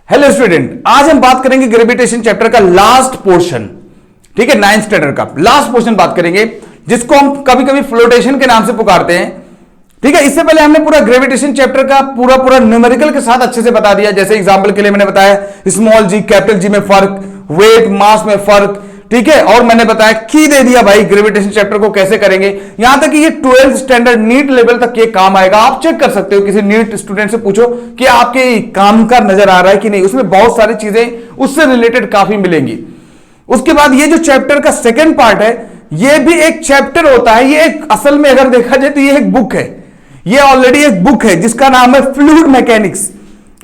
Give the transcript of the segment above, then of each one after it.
Hello student, आज हम बात करेंगे ग्रेविटेशन चैप्टर का लास्ट पोर्शन। ठीक है, 9th स्टैंडर्ड का लास्ट पोर्शन बात करेंगे, जिसको हम कभी कभी फ्लोटेशन के नाम से पुकारते हैं। ठीक है, इससे पहले हमने पूरा ग्रेविटेशन चैप्टर का पूरा न्यूमेरिकल के साथ अच्छे से बता दिया। जैसे एग्जांपल के लिए मैंने बताया स्मॉल जी कैपिटल जी में फर्क, वेट मास में फर्क। ठीक है, और मैंने बताया की दे दिया भाई ग्रेविटेशन चैप्टर को कैसे करेंगे। यहां तक कि ये 12th स्टैंडर्ड नीट लेवल तक ये काम आएगा। आप चेक कर सकते हो, किसी नीट स्टूडेंट से पूछो कि आपके काम का नजर आ रहा है कि नहीं। उसमें बहुत सारी चीजें उससे रिलेटेड काफी मिलेंगी। उसके बाद ये जो चैप्टर का सेकेंड पार्ट है, ये भी एक चैप्टर होता है। ये एक असल में अगर देखा जाए तो ये एक बुक है। ये ऑलरेडी एक बुक है जिसका नाम है फ्लूइड मैकेनिक्स।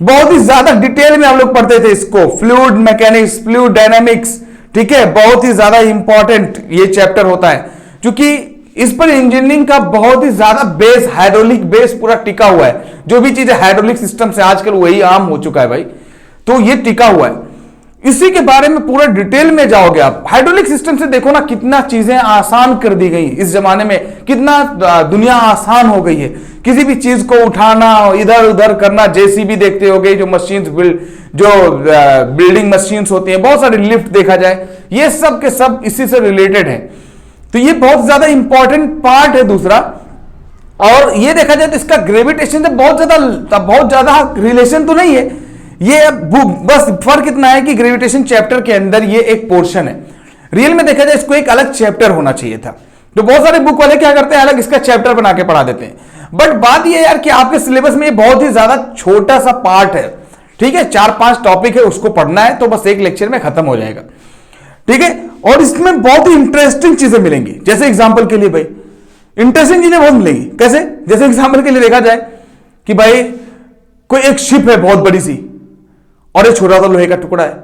बहुत ही ज्यादा डिटेल में हम लोग पढ़ते थे इसको, फ्लूइड मैकेनिक्स, फ्लूइड डायनामिक्स। ठीक है, बहुत ही ज्यादा इंपॉर्टेंट ये चैप्टर होता है, क्योंकि इस पर इंजीनियरिंग का बहुत ही ज्यादा बेस, हाइड्रोलिक बेस पूरा टिका हुआ है। जो भी चीजें हाइड्रोलिक सिस्टम से आजकल वही आम हो चुका है भाई, तो ये टिका हुआ है। इसी के बारे में पूरा डिटेल में जाओगे आप। हाइड्रोलिक सिस्टम से देखो ना कितना चीजें आसान कर दी गई इस जमाने में, कितना दुनिया आसान हो गई है। किसी भी चीज को उठाना, इधर उधर करना, जेसीबी देखते होगे, जो मशीन जो बिल्डिंग मशीन्स होती हैं, बहुत सारी लिफ्ट देखा जाए, ये सब के सब इसी से रिलेटेड है। तो ये बहुत ज्यादा इंपॉर्टेंट पार्ट है दूसरा। और ये देखा जाए तो इसका ग्रेविटेशन से बहुत ज्यादा रिलेशन तो नहीं है। ये बुक बस फर्क इतना है कि ग्रेविटेशन चैप्टर के अंदर ये एक पोर्शन है। रियल में देखा जाए इसको एक अलग चैप्टर होना चाहिए था। तो बहुत सारे बुक वाले क्या करते हैं, अलग इसका चैप्टर बना के पढ़ा देते हैं। बट बात ये यार कि आपके सिलेबस में ये बहुत ही ज्यादा छोटा सा पार्ट है। ठीक है, 4-5 टॉपिक है, उसको पढ़ना है तो बस एक लेक्चर में खत्म हो जाएगा। ठीक है, और इसमें बहुत ही इंटरेस्टिंग चीजें मिलेंगी। जैसे एग्जाम्पल के लिए भाई इंटरेस्टिंग चीजें बहुत मिलेंगी। कैसे? जैसे एग्जाम्पल के लिए देखा जाए कि भाई कोई एक शिप है बहुत बड़ी सी, और एक छोटा सा लोहे का टुकड़ा है।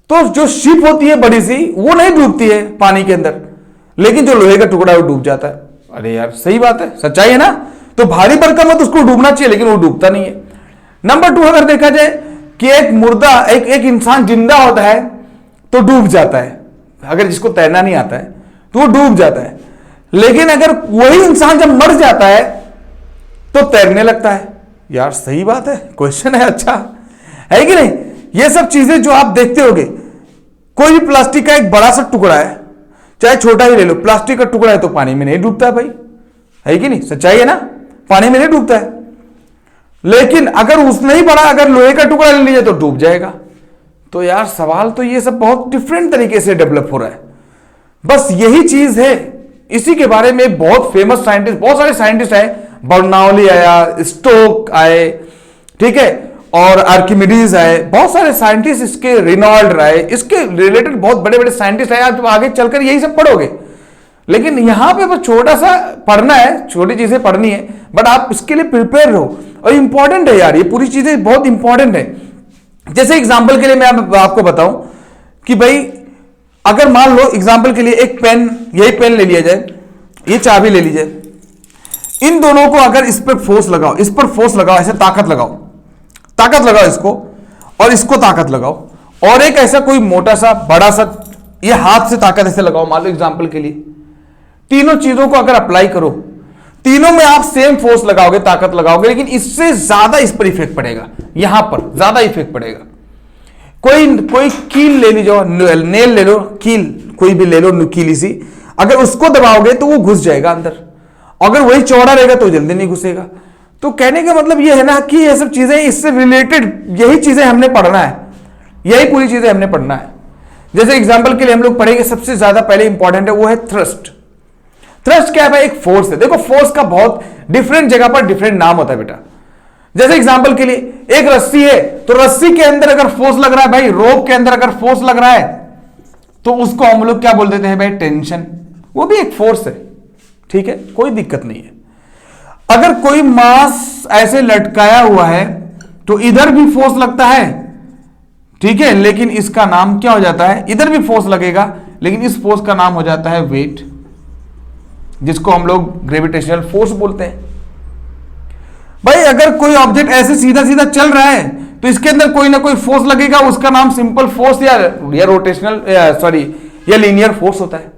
तो जो शिप होती है बड़ी सी, वो नहीं डूबती है पानी के अंदर, लेकिन जो लोहे का टुकड़ा है वो डूब जाता है। अरे यार सही बात है, सच्चाई है ना। तो भारी भरकम है तो उसको डूबना चाहिए, लेकिन वो डूबता नहीं है। नंबर 2, अगर देखा जाए कि एक मुर्दा, एक इंसान जिंदा होता है तो डूब जाता है। अगर जिसको तैरना नहीं आता है तो वो डूब जाता है, लेकिन अगर वही इंसान जब मर जाता है तो तैरने लगता है। यार सही बात है, क्वेश्चन है अच्छा, है कि नहीं। ये सब चीजें जो आप देखते होगे, कोई भी प्लास्टिक का एक बड़ा सा टुकड़ा है, चाहे छोटा ही ले लो, प्लास्टिक का टुकड़ा है तो पानी में नहीं डूबता है भाई, है कि नहीं, सच्चाई है ना, पानी में नहीं डूबता है। लेकिन अगर उसने ही बड़ा अगर लोहे का टुकड़ा ले लिया तो डूब जाएगा। तो यार सवाल तो ये सब बहुत डिफरेंट तरीके से डेवलप हो रहा है। बस यही चीज है। इसी के बारे में बहुत फेमस साइंटिस्ट, बहुत सारे साइंटिस्ट आए, बर्नौली आया, स्टोक आए, ठीक है, और आर्किमिडीज आए, बहुत सारे साइंटिस्ट, इसके रेनॉल्ड आए, इसके रिलेटेड बहुत बड़े बड़े साइंटिस्ट आए। आप आगे चलकर यही सब पढ़ोगे, लेकिन यहां पे बस छोटा सा पढ़ना है, छोटी चीजें पढ़नी है, बट आप इसके लिए प्रिपेयर रहो। और इंपॉर्टेंट है यार, ये पूरी चीजें बहुत इंपॉर्टेंट है। जैसे एग्जांपल के लिए मैं आपको बताऊं कि भाई अगर मान लो एग्जांपल के लिए एक पेन, यही पेन ले लिया जाए, ये चाबी ले लीजिए, इन दोनों को अगर इस पर फोर्स लगाओ, इस पर फोर्स लगाओ, ऐसे ताकत लगाओ इसको, और इसको ताकत लगाओ, और एक ऐसा कोई मोटा सा बड़ा सा ये हाथ से ताकत ऐसे लगाओ, मान लो एग्जांपल के लिए। तीनों चीजों को अगर अप्लाई करो, तीनों में आप सेम फोर्स लगाओगे, ताकत लगाओगे, लेकिन इससे ज्यादा इस पर इफेक्ट पड़ेगा, यहां पर ज्यादा इफेक्ट पड़ेगा। कोई कील ले लीजिए, नेल ले लो, कील कोई भी ले लो, नुकीली सी, अगर उसको दबाओगे तो वो घुस जाएगा अंदर, अगर वही चौड़ा रहेगा तो जल्दी नहीं घुसेगा। तो कहने का मतलब ये है ना कि ये सब चीजें इससे रिलेटेड, यही चीजें हमने पढ़ना है, यही पूरी चीजें हमने पढ़ना है। जैसे एग्जांपल के लिए हम लोग पढ़ेंगे, सबसे ज्यादा पहले इंपॉर्टेंट है वो है थ्रस्ट। थ्रस्ट क्या है भाई? एक फोर्स है। देखो फोर्स का बहुत डिफरेंट जगह पर डिफरेंट नाम होता है बेटा। जैसे एग्जांपल के लिए एक रस्सी है, तो रस्सी के अंदर अगर फोर्स लग रहा है भाई, रोप के अंदर अगर फोर्स लग रहा है तो उसको हम लोग क्या बोल देते हैं भाई? टेंशन। वो भी एक फोर्स है, ठीक है, कोई दिक्कत नहीं है। अगर कोई मास ऐसे लटकाया हुआ है तो इधर भी फोर्स लगता है, ठीक है, लेकिन इसका नाम क्या हो जाता है? इधर भी फोर्स लगेगा, लेकिन इस फोर्स का नाम हो जाता है वेट, जिसको हम लोग ग्रेविटेशनल फोर्स बोलते हैं। भाई अगर कोई ऑब्जेक्ट ऐसे सीधा सीधा चल रहा है तो इसके अंदर कोई ना कोई फोर्स लगेगा, उसका नाम सिंपल फोर्स या रोटेशनल या लीनियर फोर्स होता है।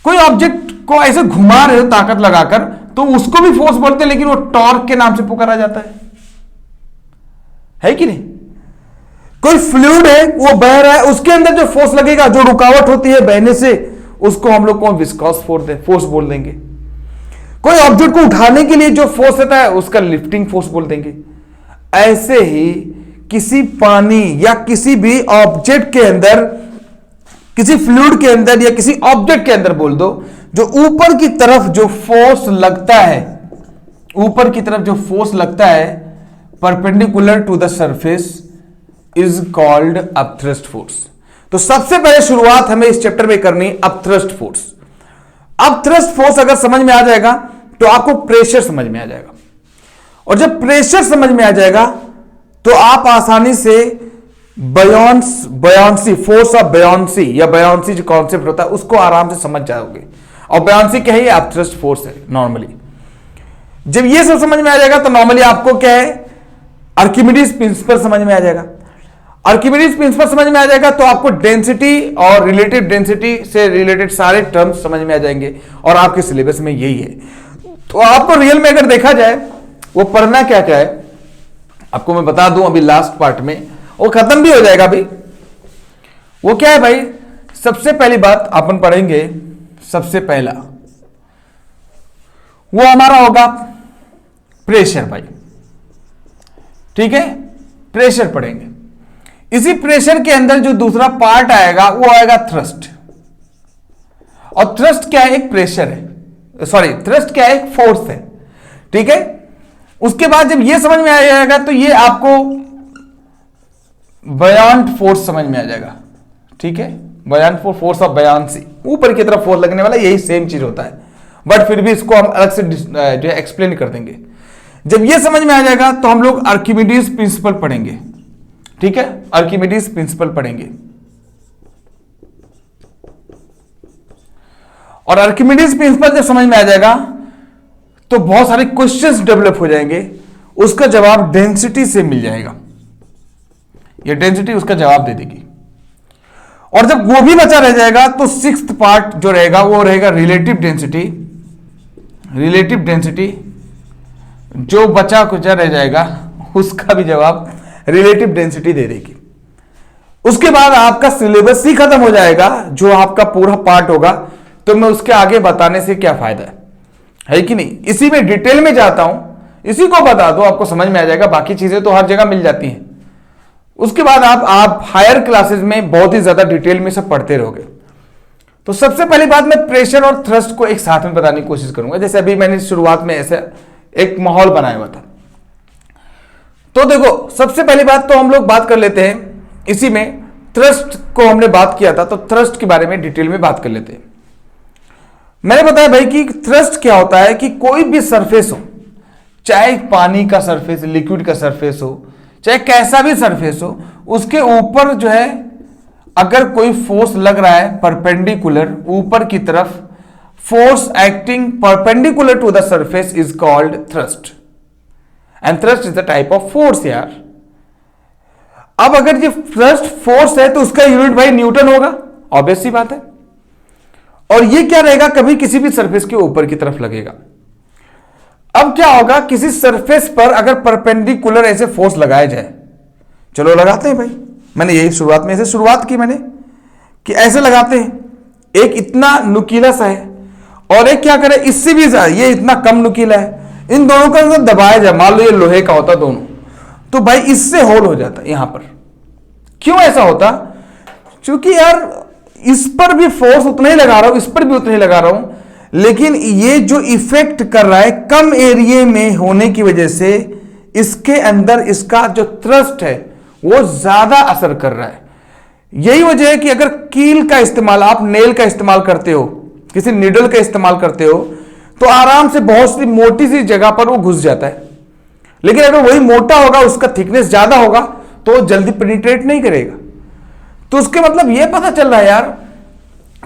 कोई ऑब्जेक्ट को ऐसे घुमा रहे हो ताकत लगाकर तो उसको भी फोर्स बोलते हैं, लेकिन वो टॉर्क के नाम से पुकारा जाता है कि नहीं? कोई फ्लूइड है वो बह रहा है, उसके अंदर जो फोर्स लगेगा, जो रुकावट होती है बहने से, उसको हम लोग को विस्कॉस फोर्स बोल देंगे। कोई ऑब्जेक्ट को उठाने के लिए जो फोर्स रहता है उसका लिफ्टिंग फोर्स बोल देंगे। ऐसे ही किसी पानी या किसी भी ऑब्जेक्ट के अंदर, किसी फ्लूइड के अंदर या किसी ऑब्जेक्ट के अंदर बोल दो, जो ऊपर की तरफ जो फोर्स लगता है, ऊपर की तरफ जो फोर्स लगता है perpendicular to the surface is called upthrust force. तो सबसे पहले शुरुआत हमें इस चैप्टर में करनी अपथ्रस्ट फोर्स। अपथ्रस्ट फोर्स अगर समझ में आ जाएगा तो आपको प्रेशर समझ में आ जाएगा, और जब प्रेशर समझ में आ जाएगा तो आप आसानी से बयान्सी, फोर्स ऑफ बयान्सी या बयान्सी जो कॉन्सेप्ट होता है उसको आराम से समझ जाओगे। और बयान्सी क्या है? अपथ्रस्ट फोर्स है नॉर्मली। जब ये सब समझ में आ जाएगा तो नॉर्मली आपको क्या है, आर्किमिडीज प्रिंसिपल समझ में आ जाएगा। आर्किमिडीज प्रिंसिपल समझ में आ जाएगा तो आपको डेंसिटी और रिलेटिव डेंसिटी से रिलेटेड सारे टर्म्स समझ में आ जाएंगे, और आपके सिलेबस में यही है। तो आपको रियल में अगर देखा जाए वो पढ़ना क्या क्या है, आपको मैं बता दूं अभी लास्ट पार्ट में, वो खत्म भी हो जाएगा अभी। वो क्या है भाई? सबसे पहली बात अपन पढ़ेंगे, सबसे पहला वो हमारा होगा प्रेशर भाई, ठीक है? प्रेशर पढ़ेंगे। इसी प्रेशर के अंदर जो दूसरा पार्ट आएगा वो आएगा थ्रस्ट। और थ्रस्ट क्या है? एक प्रेशर है, सॉरी थ्रस्ट क्या है? एक फोर्स है, ठीक है? उसके बाद जब ये समझ में आ जाएगा तो ये आपको बयान्ट फोर्स समझ में आ जाएगा, ठीक है? बयान्ट फोर्स ऑफ बयान्सी, ऊपर की तरफ फोर्स लगने वाला, यही सेम चीज होता है, बट फिर भी इसको हम अलग से जो है एक्सप्लेन कर देंगे। जब ये समझ में आ जाएगा तो हम लोग आर्किमिडीज प्रिंसिपल पढ़ेंगे, ठीक है? आर्किमिडीज प्रिंसिपल पढ़ेंगे, और आर्किमिडीज प्रिंसिपल जब समझ में आ जाएगा तो बहुत सारे क्वेश्चंस डेवलप हो जाएंगे, उसका जवाब डेंसिटी से मिल जाएगा, ये डेंसिटी उसका जवाब दे देगी। और जब वो भी बचा रह जाएगा तो सिक्स्थ पार्ट जो रहेगा वो रहेगा रिलेटिव डेंसिटी। रिलेटिव डेंसिटी जो बचा कुचा रह जाएगा उसका भी जवाब रिलेटिव डेंसिटी दे देगी। उसके बाद आपका सिलेबस ही खत्म हो जाएगा, जो आपका पूरा पार्ट होगा। तो मैं उसके आगे बताने से क्या फायदा है कि नहीं? इसी में डिटेल में जाता हूं, इसी को बता दो, आपको समझ में आ जाएगा। बाकी चीजें तो हर जगह मिल जाती हैं। उसके बाद आप हायर क्लासेस में बहुत ही ज्यादा डिटेल में सब पढ़ते रहोगे। तो सबसे पहली बात मैं प्रेशर और थ्रस्ट को एक साथ में बताने की कोशिश करूंगा। जैसे अभी मैंने शुरुआत में ऐसे एक माहौल बनाया हुआ था। तो देखो, सबसे पहली बात तो हम लोग बात कर लेते हैं, इसी में थ्रस्ट को हमने बात किया था, तो थ्रस्ट के बारे में डिटेल में बात कर लेते हैं। मैंने बताया भाई कि थ्रस्ट क्या होता है कि कोई भी सरफेस हो, चाहे पानी का सरफेस, लिक्विड का सरफेस हो, चाहे कैसा भी सरफेस हो, उसके ऊपर जो है अगर कोई फोर्स लग रहा है परपेंडिकुलर ऊपर की तरफ, force acting perpendicular to the surface is called thrust, and thrust is the type of force यार। अब अगर ये थ्रस्ट फोर्स है तो उसका यूनिट भाई न्यूटन होगा, ऑब्वियस सी बात है। और ये क्या रहेगा? कभी किसी भी सरफेस के ऊपर की तरफ लगेगा। अब क्या होगा, किसी सरफेस पर अगर परपेंडिकुलर ऐसे फोर्स लगाया जाए, चलो लगाते हैं भाई, मैंने यही शुरुआत में ऐसे शुरुआत की मैंने कि ऐसे लगाते हैं, एक इतना नुकीला सा है और एक क्या करे इससे भी ज्यादा, ये इतना कम नुकीला है, इन दोनों का अगर दबाया जाए, मान लो ये लोहे का होता दोनों, तो भाई इससे होल हो जाता यहां पर। क्यों ऐसा होता? क्योंकि यार इस पर भी फोर्स उतना ही लगा रहा हूं, इस पर भी उतना ही लगा रहा हूं, लेकिन ये जो इफेक्ट कर रहा है कम एरिया में होने की वजह से इसके अंदर इसका जो थ्रस्ट है वो ज्यादा असर कर रहा है। यही वजह है कि अगर कील का इस्तेमाल, आप नेल का इस्तेमाल करते हो, किसी निडल का इस्तेमाल करते हो, तो आराम से बहुत सी मोटी सी जगह पर वो घुस जाता है। लेकिन अगर वही मोटा होगा, उसका थिकनेस ज्यादा होगा, तो जल्दी पेनिट्रेट नहीं करेगा। तो उसके मतलब ये पता चल रहा है यार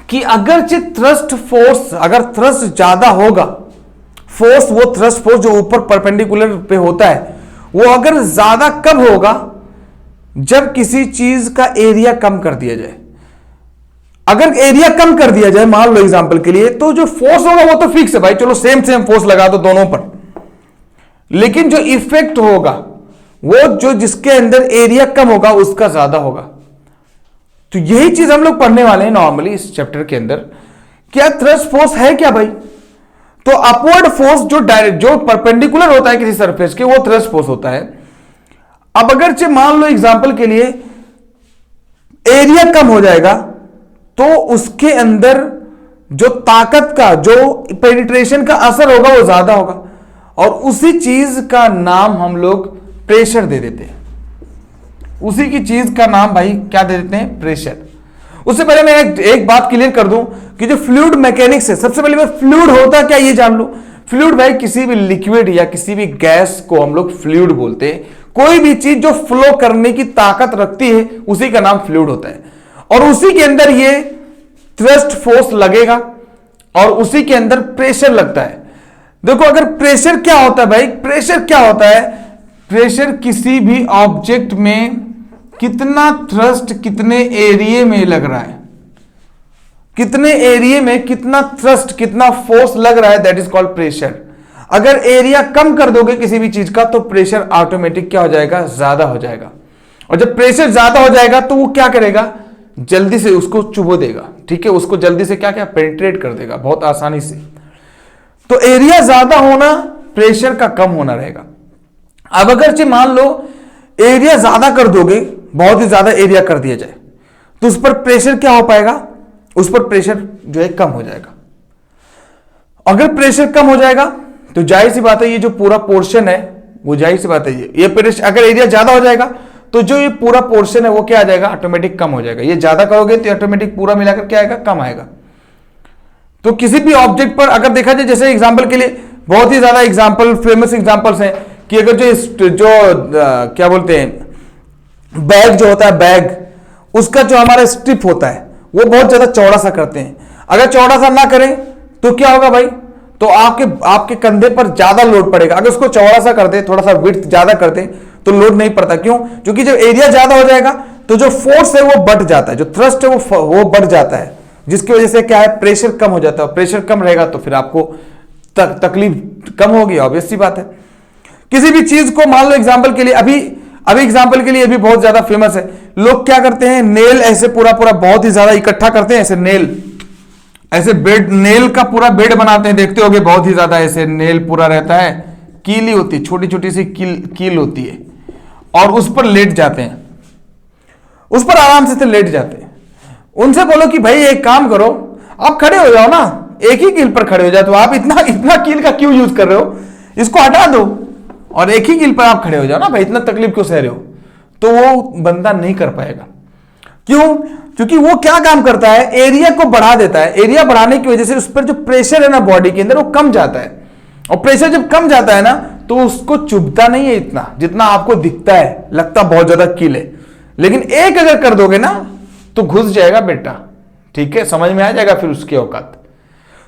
कि अगर थ्रस्ट फोर्स, अगर थ्रस्ट ज्यादा होगा, फोर्स, वो थ्रस्ट फोर्स जो ऊपर परपेंडिकुलर पे होता है, वो अगर ज्यादा कब होगा? जब किसी चीज का एरिया कम कर दिया जाए। अगर एरिया कम कर दिया जाए, मान लो एग्जांपल के लिए, तो जो फोर्स होगा वो तो फिक्स है भाई, चलो सेम फोर्स लगा दो दोनों पर, लेकिन जो इफेक्ट होगा वो जो जिसके अंदर एरिया कम होगा उसका ज्यादा होगा। तो यही चीज हम लोग पढ़ने वाले हैं नॉर्मली इस चैप्टर के अंदर। क्या थ्रस्ट फोर्स है क्या भाई? तो अपवर्ड फोर्स जो डायरेक्ट जो परपेंडिकुलर होता है किसी सरफेस के, वो थ्रस्ट फोर्स होता है। अब अगर मान लो एग्जांपल के लिए एरिया कम हो जाएगा तो उसके अंदर जो ताकत का, जो पेनिट्रेशन का असर होगा वो ज्यादा होगा, और उसी चीज का नाम हम लोग प्रेशर दे देते हैं। उसी की चीज का नाम भाई क्या दे देते हैं? प्रेशर। उससे पहले मैं एक बात क्लियर कर दूं कि जो फ्लूइड मैकेनिक्स है, सबसे पहले मैं फ्लूइड होता क्या ये जान लो। फ्लूइड भाई किसी भी लिक्विड या किसी भी गैस को हम लोग फ्लूइड बोलते हैं। कोई भी चीज जो फ्लो करने की ताकत रखती है उसी का नाम फ्लूइड होता है, और उसी के अंदर ये थ्रस्ट फोर्स लगेगा और उसी के अंदर प्रेशर लगता है। देखो अगर प्रेशर क्या होता है भाई, प्रेशर क्या होता है? प्रेशर किसी भी ऑब्जेक्ट में कितना थ्रस्ट कितने एरिया में लग रहा है, कितने एरिया में कितना थ्रस्ट कितना फोर्स लग रहा है, दैट इज कॉल्ड प्रेशर। अगर एरिया कम कर दोगे किसी भी चीज का तो प्रेशर ऑटोमेटिक क्या हो जाएगा? ज्यादा हो जाएगा। और जब प्रेशर ज्यादा हो जाएगा तो वो क्या करेगा? जल्दी से उसको चुभो देगा, ठीक है, उसको जल्दी से क्या क्या पेनिट्रेट कर देगा बहुत आसानी से। तो एरिया ज्यादा होना प्रेशर का कम होना रहेगा। अब अगर मान लो एरिया ज्यादा कर दोगे, बहुत ही ज्यादा एरिया कर दिया जाए, तो उस पर प्रेशर क्या हो पाएगा? उस पर प्रेशर जो है कम हो जाएगा। अगर प्रेशर कम हो जाएगा तो जाहिर सी बात है ये जो पूरा पोर्शन है वो, जाहिर सी बात है ये प्रेशर, अगर एरिया ज्यादा हो जाएगा तो जो ये पूरा पोर्शन है वो क्या आ जाएगा? ऑटोमेटिक कम हो जाएगा। ये ज्यादा करोगे तो ऑटोमेटिक पूरा मिलाकर क्या आएगा? कम आएगा। तो किसी भी ऑब्जेक्ट पर अगर देखा जाए, जैसे एग्जांपल के लिए बहुत ही ज्यादा एग्जांपल, फेमस एग्जांपल्स हैं कि अगर जो क्या बोलते हैं बैग जो होता है, बैग उसका जो हमारा स्ट्रिप होता है वो बहुत ज्यादा चौड़ा सा करते हैं। अगर चौड़ा सा ना करें तो क्या होगा भाई? तो आपके कंधे पर ज्यादा लोड पड़ेगा। अगर उसको चौड़ा सा कर दे, थोड़ा सा विड्थ ज्यादा कर दे तो लोड नहीं पड़ता। क्यों? क्योंकि जब एरिया ज्यादा हो जाएगा तो जो फोर्स है वो बढ़ जाता है, जो थ्रस्ट है वो बढ़ जाता है, जिसकी वजह से क्या है? प्रेशर कम हो जाता है। प्रेशर कम रहेगा तो फिर आपको तकलीफ कम होगी, ऑब्वियस सी बात है। किसी भी चीज को मान लो एग्जांपल के लिए, अभी एग्जांपल के लिए अभी बहुत ज्यादा फेमस है, लोग क्या करते हैं? नेल ऐसे पूरा बहुत ही ज्यादा इकट्ठा करते हैं, ऐसे नेल, ऐसे बेड, नेल का पूरा बेड बनाते हैं, देखते होगे बहुत ही ज्यादा ऐसे नेल पूरा रहता है, कीली होती है, छोटी छोटी सी कील होती है, और उस पर लेट जाते हैं, उस पर आराम से लेट जाते हैं। उनसे बोलो कि भाई एक काम करो, आप खड़े हो जाओ ना, एक ही कील पर खड़े हो जाओ, तो आप इतना कील का क्यों यूज कर रहे हो? इसको हटा दो और एक ही कील पर आप खड़े हो जाओ ना भाई, इतना तकलीफ क्यों सह रहे हो? तो वो बंदा नहीं कर पाएगा। क्यों? क्योंकि वो क्या काम करता है? एरिया को बढ़ा देता है। एरिया बढ़ाने की वजह से उस पर जो प्रेशर है ना बॉडी के अंदर वो कम जाता है, और प्रेशर जब कम जाता है ना तो उसको चुभता नहीं है इतना जितना आपको दिखता है, लगता बहुत ज्यादा कील है, लेकिन एक अगर कर दोगे ना तो घुस जाएगा बेटा, ठीक है, समझ में आ जाएगा फिर उसकी औकात।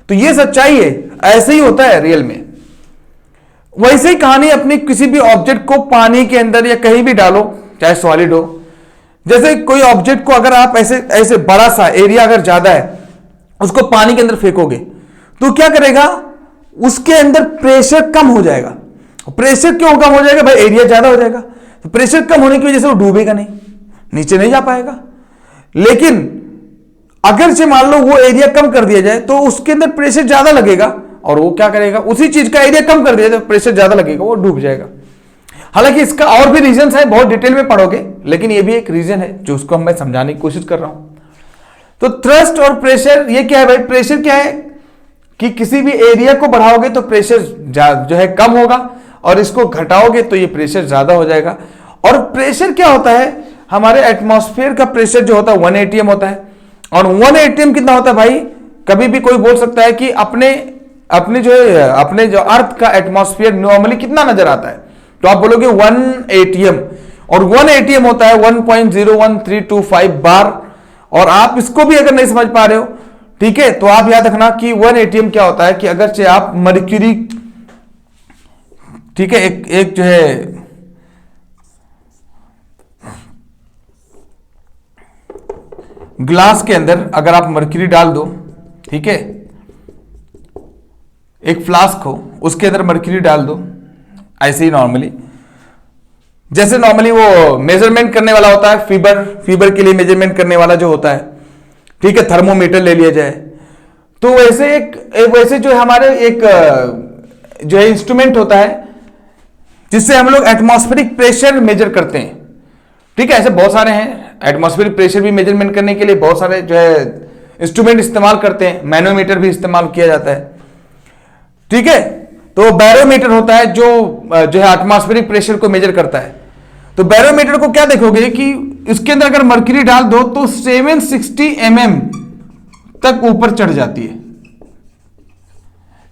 तो ये सच्चाई है, ऐसे ही होता है रियल में। वैसे ही कहानी अपनी किसी भी ऑब्जेक्ट को पानी के अंदर या कहीं भी डालो, चाहे सॉलिड हो, जैसे कोई ऑब्जेक्ट को अगर आप ऐसे बड़ा सा एरिया अगर ज्यादा है उसको पानी के अंदर फेंकोगे तो क्या करेगा? उसके अंदर प्रेशर कम हो जाएगा। प्रेशर क्यों कम हो जाएगा भाई? एरिया ज्यादा हो जाएगा, तो प्रेशर कम होने की वजह से वो डूबेगा नहीं, नीचे नहीं जा पाएगा। लेकिन अगर से मान लो वो एरिया कम कर दिया जाए तो उसके अंदर प्रेशर ज्यादा लगेगा, और वो क्या करेगा? उसी चीज का एरिया कम कर दिया तो प्रेशर ज्यादा लगेगा, वो डूब जाएगा। हालांकि इसका और भी रीजन है, बहुत डिटेल में पढ़ोगे, लेकिन ये भी एक रीजन है जो उसको मैं समझाने की कोशिश कर रहा हूं। तो थ्रस्ट और प्रेशर ये क्या है भाई? प्रेशर क्या है कि किसी भी एरिया को बढ़ाओगे तो प्रेशर जो है कम होगा, और इसको घटाओगे तो ये प्रेशर ज्यादा हो जाएगा। और प्रेशर क्या होता है? हमारे एटमॉस्फेयर का प्रेशर जो होता है 1 atm होता है, और 1 atm कितना होता है भाई? कभी भी कोई बोल सकता है कि अपने जो अर्थ का एटमॉस्फेयर नॉर्मली कितना नजर आता है, तो आप बोलोगे 1 atm, और 1 atm होता है 1.01325 बार। और आप इसको भी अगर नहीं समझ पा रहे हो, ठीक है, तो आप याद रखना कि 1 atm क्या होता है कि अगर से आप मर्क्यूरी, ठीक है, एक जो है ग्लास के अंदर अगर आप मर्क्यूरी डाल दो, ठीक है, एक फ्लास्क हो उसके अंदर मर्क्यूरी डाल दो ऐसे ही नॉर्मली, जैसे नॉर्मली वो मेजरमेंट करने वाला होता है, फीवर के लिए मेजरमेंट करने वाला जो होता है, ठीक है, थर्मोमीटर ले लिया जाए। तो वैसे वैसे जो हमारे एक जो है इंस्ट्रूमेंट होता है जिससे हम लोग एटमॉस्फेरिक प्रेशर मेजर करते हैं, ठीक है। ऐसे बहुत सारे हैं, एटमॉस्फेरिक प्रेशर भी मेजरमेंट करने के लिए बहुत सारे जो है इंस्ट्रूमेंट इस्तेमाल करते हैं, मैनोमीटर भी इस्तेमाल किया जाता है, ठीक है। तो बैरोमीटर होता है जो है एटमॉस्फेरिक प्रेशर को मेजर करता है। तो बैरोमीटर को क्या देखोगे कि इसके अंदर अगर मर्क्यूरी डाल दो तो 760 mm तक ऊपर चढ़ जाती है।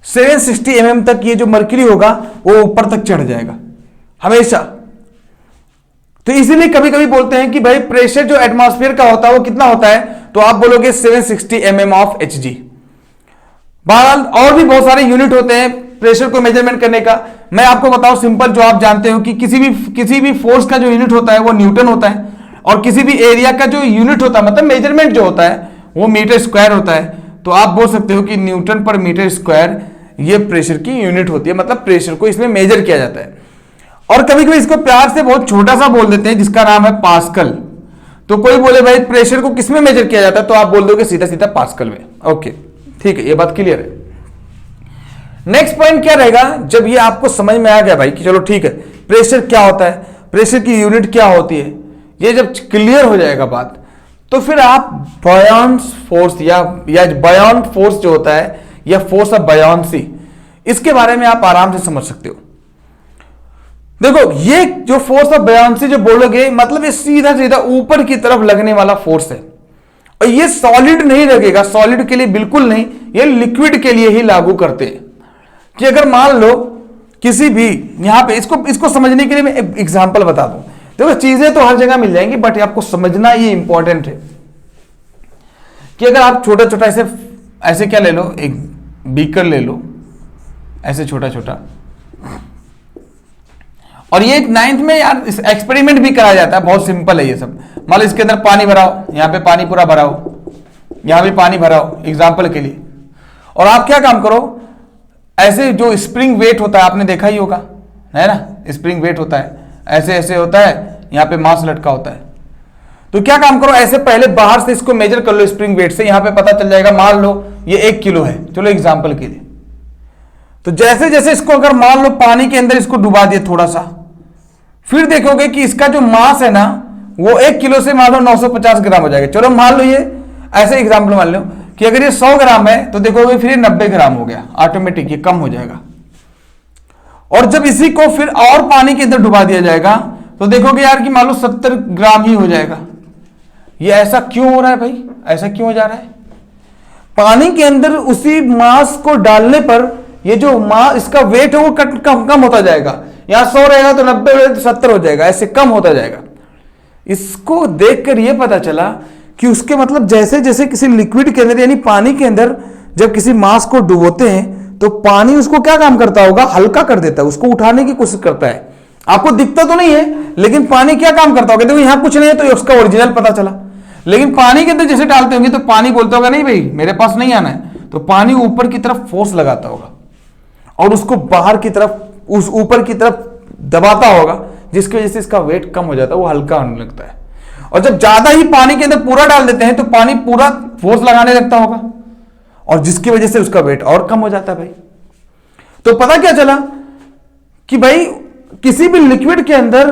760 mm तक ये जो मर्क्यूरी होगा वो ऊपर तक चढ़ जाएगा हमेशा। तो इसीलिए कभी कभी बोलते हैं कि भाई प्रेशर जो एटमॉस्फेयर का होता है वो कितना होता है, तो आप बोलोगे 760 mm ऑफ Hg। बहरहाल और भी बहुत सारे यूनिट होते हैं प्रेशर को मेजरमेंट करने का। मैं आपको बताऊं सिंपल, जो आप जानते हो कि किसी भी फोर्स का जो यूनिट होता है वो न्यूटन होता है, और किसी भी एरिया का जो यूनिट होता है मतलब मेजरमेंट जो होता है वो मीटर स्क्वायर होता है। तो आप बोल सकते हो कि न्यूटन पर मीटर स्क्वायर ये प्रेशर की यूनिट होती है, मतलब प्रेशर को इसमें मेजर किया जाता है। और कभी कभी इसको प्यार से बहुत छोटा सा बोल देते हैं जिसका नाम है पास्कल। तो कोई बोले भाई प्रेशर को किसमें मेजर किया जाता है, तो आप बोल दोगे सीधा सीधा पास्कल में। ओके, ठीक है, ये बात क्लियर है। नेक्स्ट पॉइंट क्या रहेगा, जब ये आपको समझ में आ गया भाई कि चलो ठीक है प्रेशर क्या होता है, प्रेशर की यूनिट क्या होती है, ये जब क्लियर हो जाएगा बात, तो फिर आप बॉयंट फोर्स या बॉयंट फोर्स जो होता है या फोर्स ऑफ बॉयंसी, इसके बारे में आप आराम से समझ सकते हो। देखो ये जो फोर्स ऑफ बॉयंसी जो बोलोगे, मतलब ये सीधा सीधा ऊपर की तरफ लगने वाला फोर्स है, और ये सॉलिड नहीं लगेगा, सॉलिड के लिए बिल्कुल नहीं, ये लिक्विड के लिए ही लागू करते हैं। कि अगर मान लो किसी भी यहां पे इसको समझने के लिए मैं एक एग्जांपल बता दूं। देखो चीजें तो हर जगह मिल जाएंगी, बट आपको समझना ये इंपॉर्टेंट है कि अगर आप छोटा छोटा ऐसे क्या ले लो, एक बीकर ले लो ऐसे छोटा छोटा, और ये एक 9th में यार एक्सपेरिमेंट भी कराया जाता है, बहुत सिंपल है ये सब। मान लो इसके अंदर पानी भराओ, यहां पे पानी पूरा भराओ, यहां भी पानी भराओ एग्जाम्पल के लिए, और आप क्या काम करो, ऐसे जो स्प्रिंग वेट होता है आपने देखा ही होगा, है ना, स्प्रिंग वेट होता है, ऐसे ऐसे होता है, यहां पे मास लटका होता है। तो क्या काम करो, ऐसे पहले बाहर से इसको मेजर कर लो स्प्रिंग वेट से, यहां पे पता चल जाएगा, मान लो ये 1 किलो है, चलो एग्जाम्पल के लिए। तो जैसे जैसे इसको अगर मान लो पानी के अंदर इसको डुबा दिए थोड़ा सा, फिर देखोगे कि इसका जो मास है ना वो 1 किलो से मान लो 950 ग्राम हो जाएगा। चलो मान लो ये ऐसे एग्जाम्पल मान लो कि अगर ये 100 ग्राम है तो देखोगे फिर ये 90 ग्राम हो गया, ऑटोमेटिक ये कम हो जाएगा। और जब इसी को फिर और पानी के अंदर डुबा दिया जाएगा तो देखोगे यार कि मान लो 70 ग्राम ही हो जाएगा। ये ऐसा क्यों हो रहा है भाई, ऐसा क्यों हो जा रहा है? पानी के अंदर उसी मास को डालने पर ये जो मास इसका वेट है वो कम होता जाएगा। यहां 100 रहेगा तो 90 रहेगा तो 70 हो जाएगा, ऐसे कम होता जाएगा। इसको देखकर यह पता चला कि उसके मतलब जैसे जैसे किसी लिक्विड के अंदर यानी पानी के अंदर जब किसी मास को डुबोते हैं तो पानी उसको क्या काम करता होगा, हल्का कर देता है, उसको उठाने की कोशिश करता है। आपको दिखता तो नहीं है लेकिन पानी क्या काम करता होगा, देखो यहां कुछ नहीं है तो उसका ओरिजिनल पता चला। लेकिन पानी के अंदर जैसे डालते होंगे तो पानी बोलता होगा नहीं भाई मेरे पास नहीं आना है, तो पानी ऊपर की तरफ फोर्स लगाता होगा और उसको बाहर की तरफ उस ऊपर की तरफ दबाता होगा, जिसकी वजह से इसका वेट कम हो जाता है, वो हल्का होने लगता है। और जब ज्यादा ही पानी के अंदर पूरा डाल देते हैं तो पानी पूरा फोर्स लगाने लगता होगा और जिसकी वजह से उसका वेट और कम हो जाता है भाई। तो पता क्या चला कि भाई किसी भी लिक्विड के अंदर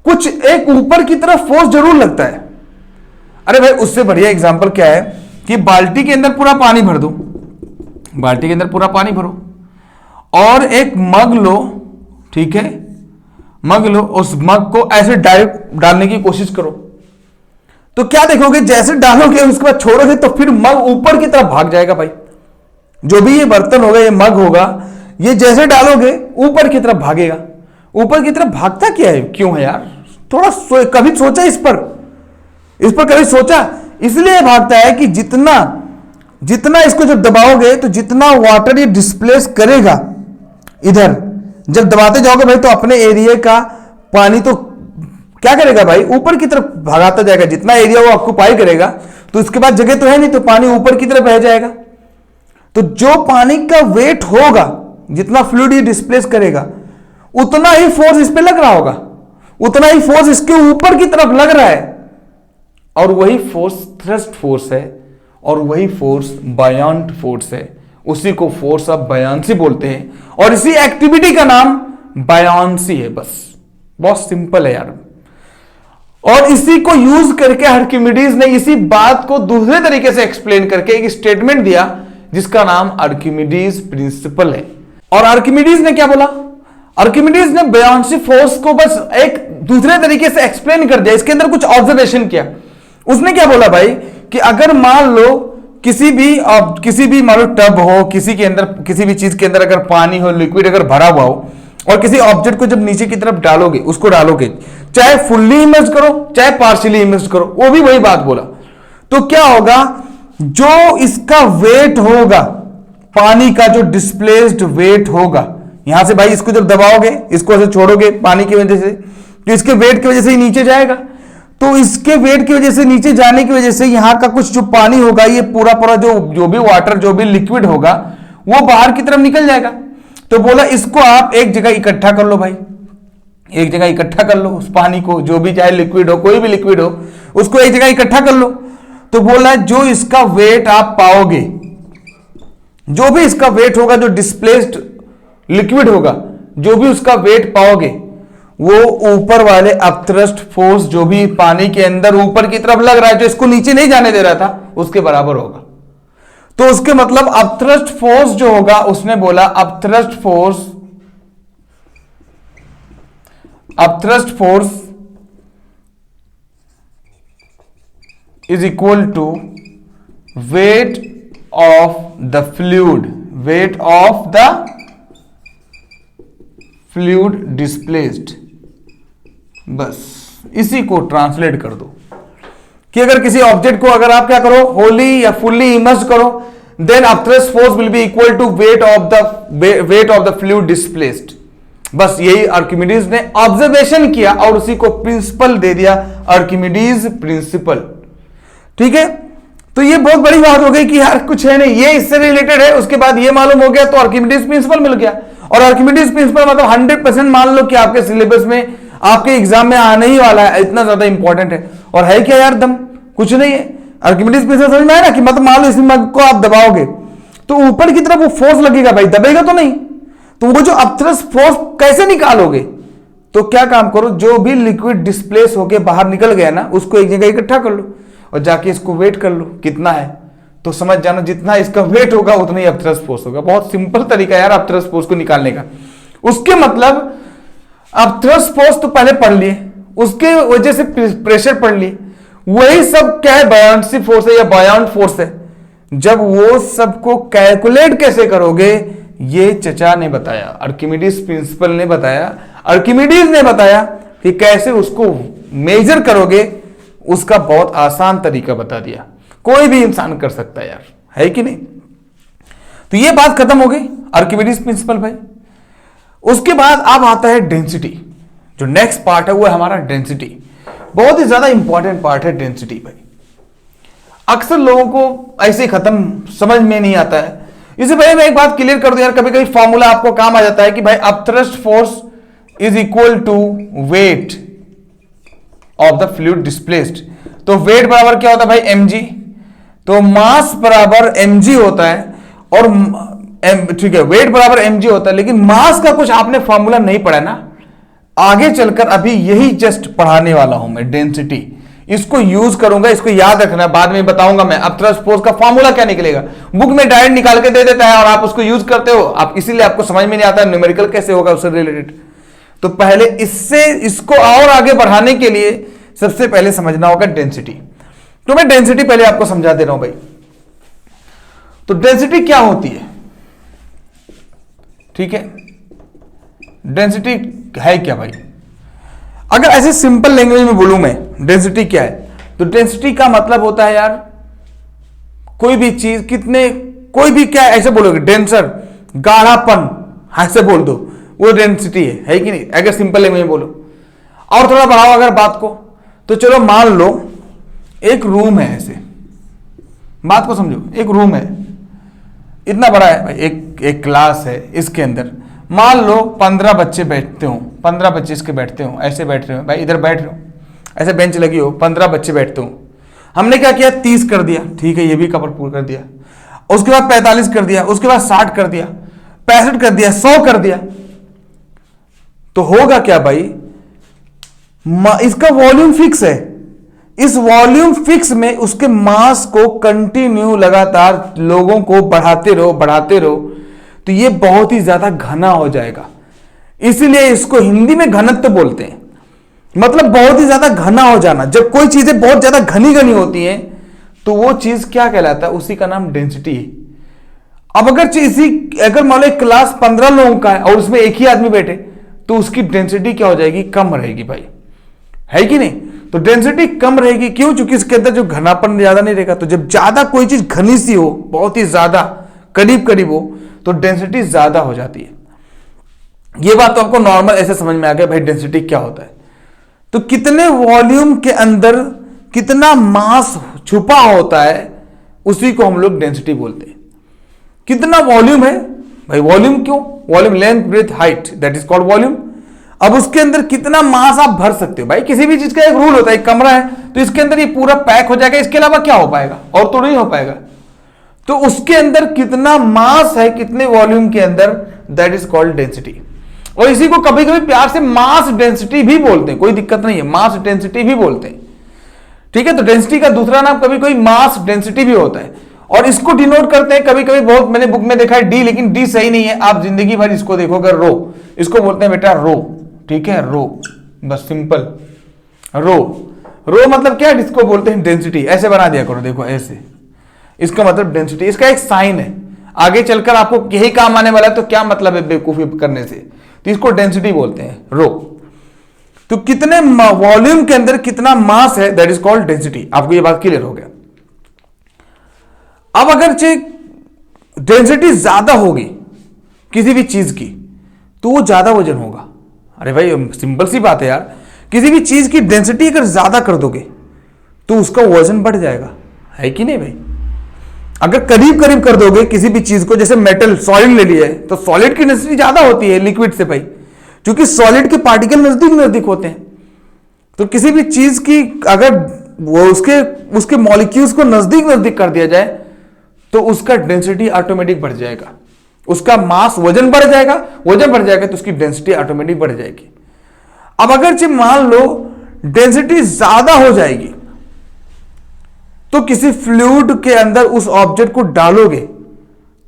कुछ एक ऊपर की तरफ फोर्स जरूर लगता है। अरे भाई उससे बढ़िया एग्जांपल क्या है कि बाल्टी के अंदर पूरा पानी भर दो, बाल्टी के अंदर पूरा पानी भरो और एक मग लो, ठीक है, मग लो, उस मग को ऐसे डायरेक्ट डालने की कोशिश करो तो क्या देखोगे, जैसे डालोगे उसके बाद छोड़ोगे तो फिर मग ऊपर की तरफ भाग जाएगा भाई। जो भी ये बर्तन होगा, ये मग होगा, ये जैसे डालोगे ऊपर की तरफ भागेगा। ऊपर की तरफ भागता क्या है, क्यों है यार, थोड़ा कभी सोचा इस पर कभी सोचा? इसलिए भागता है कि जितना इसको जब दबाओगे तो जितना वाटर ये डिस्प्लेस करेगा इधर, जब दबाते जाओगे भाई तो अपने एरिया का पानी तो क्या करेगा भाई, ऊपर की तरफ भागाता जाएगा। जितना एरिया वो ऑक्यूपाई करेगा तो उसके बाद जगह तो है नहीं, तो पानी ऊपर की तरफ बह जाएगा। तो जो पानी का वेट होगा, जितना फ्लूइड ये डिस्प्लेस करेगा उतना ही फोर्स इस पे लग रहा होगा। उतना ही फोर्स इसके ऊपर की तरफ लग रहा है, और वही फोर्स थ्रस्ट फोर्स है, और वही फोर्स बायॉन्ट फोर्स है। उसी को फोर्स ऑफ बायॉन्सी बोलते हैं, और इसी एक्टिविटी का नाम बायॉन्सी है। बस बहुत सिंपल है यार। और इसी को यूज करके आर्किमिडीज ने इसी बात को दूसरे तरीके से एक्सप्लेन करके एक स्टेटमेंट दिया जिसका नाम आर्किमिडीज प्रिंसिपल है। और आर्किमिडीज ने क्या बोला? आर्किमिडीज ने बायॉन्सी फोर्स को बस एक दूसरे तरीके से एक्सप्लेन कर दिया, इसके अंदर कुछ ऑब्जर्वेशन किया। उसने क्या बोला भाई कि अगर मान लो किसी भी मान लो टब हो, किसी के अंदर किसी भी चीज के अंदर अगर पानी हो, लिक्विड अगर भरा हुआ हो, और किसी ऑब्जेक्ट को जब नीचे की तरफ डालोगे, उसको डालोगे, चाहे फुल्ली इमर्ज करो चाहे पार्शियली इमर्ज करो, वो भी वही बात बोला। तो क्या होगा? जो इसका वेट होगा, पानी का जो डिस्प्लेस्ड वेट होगा, यहां से भाई इसको जब दबाओगे, इसको ऐसे छोड़ोगे पानी की वजह से, तो इसके वेट की वजह से ही नीचे जाएगा। तो इसके वेट की वजह से नीचे जाने की वजह से यहां का कुछ जो पानी होगा, ये पूरा पूरा जो भी वाटर, जो भी लिक्विड होगा, वो बाहर की तरफ निकल जाएगा। तो बोला इसको आप एक जगह इकट्ठा कर लो भाई, एक जगह इकट्ठा कर लो उस पानी को, जो भी चाहे लिक्विड हो, कोई भी लिक्विड हो, उसको एक जगह इकट्ठा कर लो। तो बोला जो इसका वेट आप पाओगे, जो भी इसका वेट होगा, जो डिस्प्लेस्ड लिक्विड होगा, जो भी उसका वेट पाओगे, वो ऊपर वाले अपथ्रस्ट फोर्स जो भी पानी के अंदर ऊपर की तरफ लग रहा है, जो इसको नीचे नहीं जाने दे रहा था, उसके बराबर होगा। तो उसके मतलब अपथ्रस्ट फोर्स जो होगा, उसने बोला upthrust force is equal to weight of the fluid displaced. बस इसी को ट्रांसलेट कर दो कि अगर किसी ऑब्जेक्ट को अगर आप क्या करो, होली या फुल्ली इमर्ज करो, then upthrust force will be equal to weight of the fluid displaced. बस यही आर्किमिडीज ने ऑब्जर्वेशन किया और उसी को प्रिंसिपल दे दिया, आर्किमिडीज प्रिंसिपल। ठीक है, तो ये बहुत बड़ी बात हो गई कि यार कुछ है नहीं, ये इससे रिलेटेड है। उसके बाद ये मालूम हो गया तो आर्किमिडीज प्रिंसिपल मिल गया। और आर्किमिडीज प्रिंसिपल मतलब 100% मान लो कि आपके सिलेबस में, आपके एग्जाम में आने ही वाला है, इतना ज्यादा इंपॉर्टेंट है। और है क्या यार, दम कुछ नहीं है। आर्किमिडीज प्रिंसिपल समझ में आया ना कि मतलब मान लो इस मग को आप दबाओगे तो ऊपर की तरफ वो फोर्स लगेगा भाई, दबेगा तो नहीं। तो वो जो अपथ्रस्ट फोर्स कैसे निकालोगे? तो क्या काम करो, जो भी लिक्विड डिस्प्लेस होके बाहर निकल गया ना, उसको एक जगह इकट्ठा कर लो और जाके इसको वेट कर लो कितना है। तो समझ जाना जितना इसका वेट होगा उतना ही अपथ्रस्ट फोर्स होगा। बहुत सिंपल तरीका है यार अपथ्रस्ट फोर्स को निकालने का। उसके मतलब अपथ्रस्ट फोर्स तो पहले पढ़ लिए, उसके वजह से प्रेशर पढ़ लिए, वही सब क्या है, बायॉन्सी फोर्स है या बायॉन्ट फोर्स है। जब वो सबको कैलकुलेट कैसे करोगे, ये चचा ने बताया, आर्किमिडीज प्रिंसिपल ने बताया, आर्किमिडीज ने बताया कि कैसे उसको मेजर करोगे, उसका बहुत आसान तरीका बता दिया। कोई भी इंसान कर सकता है यार, है कि नहीं। तो ये बात खत्म हो गई आर्किमिडीज प्रिंसिपल भाई। उसके बाद अब आता है डेंसिटी। जो नेक्स्ट पार्ट है वो है हमारा डेंसिटी। बहुत ही ज्यादा इंपॉर्टेंट पार्ट है डेंसिटी भाई। अक्सर लोगों को ऐसे खत्म समझ में नहीं आता है। इसे भाई मैं एक बात क्लियर कर दूं यार, कभी कभी फॉर्मूला आपको काम आ जाता है कि भाई upthrust force is equal to weight of the fluid displaced. तो वेट बराबर क्या होता है भाई, mg। तो मास बराबर mg होता है, और ठीक है, वेट बराबर mg होता है, लेकिन मास का कुछ आपने फॉर्मूला नहीं पढ़ा ना, आगे चलकर अभी यही जस्ट पढ़ाने वाला हूं मैं, डेंसिटी। इसको यूज करूंगा, इसको याद रखना, बाद में बताऊंगा मैं अपथ्रस्ट फोर्स का फॉर्मूला क्या निकलेगा। बुक में डायरेक्ट निकाल के दे देता है और आप उसको यूज करते हो, आप इसीलिए आपको समझ में नहीं आता न्यूमेरिकल कैसे होगा उससे रिलेटेड। तो पहले इसको और आगे बढ़ाने के लिए सबसे पहले समझना होगा डेंसिटी। तो मैं डेंसिटी पहले आपको समझा दे रहा हूं भाई। तो डेंसिटी क्या होती है, ठीक है, डेंसिटी है क्या भाई? अगर ऐसे सिंपल लैंग्वेज में बोलूं मैं डेंसिटी क्या है, तो डेंसिटी का मतलब होता है यार कोई भी चीज कितने, कोई भी क्या ऐसे बोलोगे, डेंसर, गाढ़ापन, ऐसे बोल दो, वो डेंसिटी है कि नहीं, अगर सिंपल लैंग्वेज में बोलो। और थोड़ा बढ़ाओ अगर बात को, तो चलो मान लो एक रूम है, ऐसे बात को समझो, एक रूम है, इतना बड़ा है भाई, एक क्लास है, इसके अंदर मान लो 15 बच्चे बैठते हो, 15 बच्चे इसके बैठते हो, ऐसे बैठ रहे हो भाई, इधर बैठ रहे हो, ऐसे बेंच लगी हो, 15 बच्चे बैठते हो। हमने क्या किया, 30 कर दिया, ठीक है, ये भी कवर पूरा कर दिया। उसके बाद 45 कर दिया, उसके बाद 60 कर दिया, 65 कर दिया, 100 कर दिया। तो होगा क्या भाई, इसका वॉल्यूम फिक्स है। इस वॉल्यूम फिक्स में उसके मास को कंटिन्यू लगातार लोगों को बढ़ाते रहो बढ़ाते रहो, तो ये बहुत ही ज्यादा घना हो जाएगा। इसीलिए इसको हिंदी में घनत्व बोलते हैं, मतलब बहुत ही ज्यादा घना हो जाना। जब कोई चीजें बहुत ज्यादा घनी घनी होती हैं तो वो चीज क्या कहलाता है, उसी का नाम डेंसिटी है। अब अगर मान लो क्लास 15 लोगों का है और उसमें एक ही आदमी बैठे, तो उसकी डेंसिटी क्या हो जाएगी, कम रहेगी भाई, है कि नहीं। तो डेंसिटी कम रहेगी, क्यों, क्योंकि इसके अंदर जो घनापन ज्यादा नहीं रहेगा। तो जब ज्यादा कोई चीज घनी सी हो, बहुत ही ज्यादा करीब करीब हो, तो डेंसिटी ज्यादा हो जाती है। ये बात तो आपको नॉर्मल ऐसे समझ में आ गया भाई डेंसिटी क्या होता है। तो कितने वॉल्यूम के अंदर कितना मास छुपा होता है, उसी को हम लोग डेंसिटी बोलते हैं। कितना वॉल्यूम है भाई, वॉल्यूम क्यों, volume length breadth height, that is called volume. अब उसके अंदर कितना मास आप भर सकते हो भाई, किसी भी चीज का एक रूल होता है। एक कमरा है तो इसके अंदर ये पूरा पैक हो जाएगा, इसके अलावा क्या हो पाएगा, और तो नहीं हो पाएगा। तो उसके अंदर कितना मास है, कितने वॉल्यूम के अंदर, दैट इज कॉल्ड डेंसिटी। और इसी को कभी कभी प्यार से मास डेंसिटी भी बोलते हैं, कोई दिक्कत नहीं है, मास डेंसिटी भी बोलते हैं, ठीक है। तो डेंसिटी का दूसरा नाम कभी कोई मास डेंसिटी भी होता है। और इसको डिनोट करते हैं कभी कभी, बहुत मैंने बुक में देखा है डी, लेकिन डी सही नहीं है, आप जिंदगी भर इसको देखोगे रो, इसको बोलते हैं बेटा रो, ठीक है, रो, बस सिंपल रो। रो मतलब क्या, इसको बोलते हैं डेंसिटी। ऐसे बना दिया करो, देखो ऐसे, इसका मतलब डेंसिटी, इसका एक साइन है, आगे चलकर आपको यही काम आने वाला है। तो क्या मतलब है बेवकूफी करने से, तो इसको डेंसिटी बोलते हैं, रो। तो कितने वॉल्यूम के अंदर कितना मास है, दैट इज कॉल्ड डेंसिटी। आपको ये बात क्लियर हो गया। अब अगर डेंसिटी ज्यादा होगी किसी भी चीज की, तो वो ज्यादा वजन होगा। अरे भाई सिंपल सी बात है यार, किसी भी चीज की डेंसिटी अगर ज्यादा कर दोगे तो उसका वजन बढ़ जाएगा, है कि नहीं भाई। अगर करीब करीब कर दोगे किसी भी चीज को, जैसे मेटल सॉलिड ले लिया है, तो सॉलिड की डेंसिटी ज्यादा होती है लिक्विड से भाई, क्योंकि सॉलिड के पार्टिकल नजदीक नजदीक होते हैं। तो किसी भी चीज की अगर वो उसके मॉलिक्यूल्स को नजदीक नजदीक कर दिया जाए, तो उसका डेंसिटी ऑटोमेटिक बढ़ जाएगा, उसका मास वजन बढ़ जाएगा, वजन बढ़ जाएगा तो उसकी डेंसिटी ऑटोमेटिक बढ़ जाएगी। अब अगर मान लो डेंसिटी ज्यादा हो जाएगी, तो किसी फ्लूइड के अंदर उस ऑब्जेक्ट को डालोगे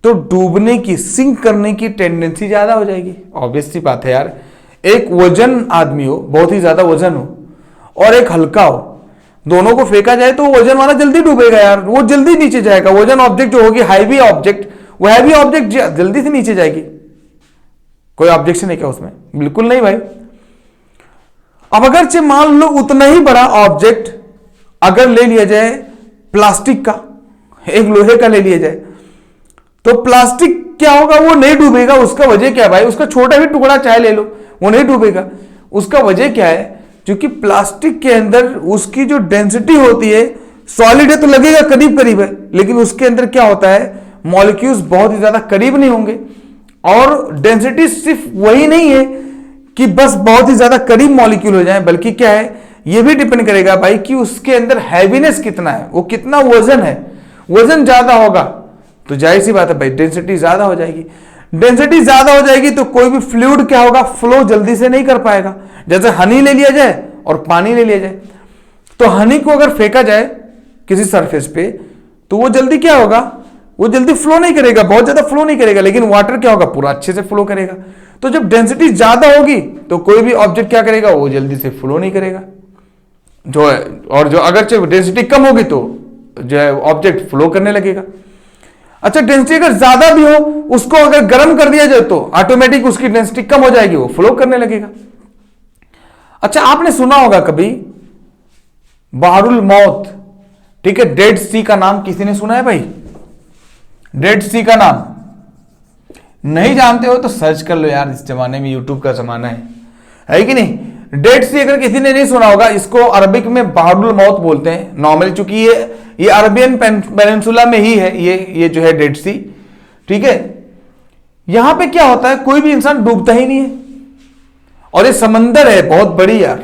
तो डूबने की, सिंक करने की टेंडेंसी ज्यादा हो जाएगी। ऑब्वियस सी बात है यार, एक वजन आदमी हो, बहुत ही ज्यादा वजन हो, और एक हल्का हो, दोनों को फेंका जाए तो वजन वाला जल्दी डूबेगा यार, वो जल्दी नीचे जाएगा। वजन ऑब्जेक्ट जो होगी, हैवी ऑब्जेक्ट, वो हैवी ऑब्जेक्ट जल्दी से नीचे जाएगी। कोई ऑब्जेक्शन है क्या उसमें, बिल्कुल नहीं भाई। अब अगर मान लो उतना ही बड़ा ऑब्जेक्ट अगर ले लिया जाए प्लास्टिक का, एक लोहे का ले लिया जाए, तो प्लास्टिक क्या होगा, वो नहीं डूबेगा। उसका वजह क्या है भाई, उसका छोटा भी टुकड़ा चाहे ले लो, वो नहीं डूबेगा। उसका वजह क्या है, क्योंकि प्लास्टिक के अंदर उसकी जो डेंसिटी होती है, सॉलिड है तो लगेगा करीब करीब है, लेकिन उसके अंदर क्या होता है, मॉलिक्यूल्स बहुत ही ज्यादा करीब नहीं होंगे। और डेंसिटी सिर्फ वही नहीं है कि बस बहुत ही ज्यादा करीब मॉलिक्यूल हो जाए, बल्कि क्या है, यह भी डिपेंड करेगा भाई कि उसके अंदर हैवीनेस कितना है, वो कितना वजन है। वजन ज्यादा होगा तो जाहिर सी बात है भाई डेंसिटी ज्यादा हो जाएगी। डेंसिटी ज्यादा हो जाएगी तो कोई भी फ्लूइड क्या होगा, फ्लो जल्दी से नहीं कर पाएगा। जैसे हनी ले लिया जाए और पानी ले लिया जाए, तो हनी को अगर फेंका जाए किसी सरफेस पे, तो वो जल्दी क्या होगा, वो जल्दी फ्लो नहीं करेगा, बहुत ज्यादा फ्लो नहीं करेगा। लेकिन वाटर क्या होगा, पूरा अच्छे से फ्लो करेगा। तो जब डेंसिटी ज्यादा होगी तो कोई भी ऑब्जेक्ट क्या करेगा, वो जल्दी से फ्लो नहीं करेगा जो है। और जो अगर डेंसिटी कम होगी तो जो है ऑब्जेक्ट फ्लो करने लगेगा। अच्छा, डेंसिटी अगर ज्यादा भी हो, उसको अगर गर्म कर दिया जाए तो ऑटोमेटिक उसकी डेंसिटी कम हो जाएगी, वो फ्लो करने लगेगा। अच्छा, आपने सुना होगा कभी बहरुल मौत, ठीक है, डेड सी का नाम किसी ने सुना है भाई? डेड सी का नाम नहीं जानते हो तो सर्च कर लो यार, इस जमाने में यूट्यूब का जमाना है कि नहीं। डेड सी अगर किसी ने नहीं सुना होगा, इसको अरबिक में बहरुल मौत बोलते हैं नॉर्मली, चूंकि ये अरबियन पेनिनसुला में ही है ये जो है डेड सी, ठीक है। यहां पे क्या होता है, कोई भी इंसान डूबता ही नहीं है, और ये समंदर है बहुत बड़ी यार,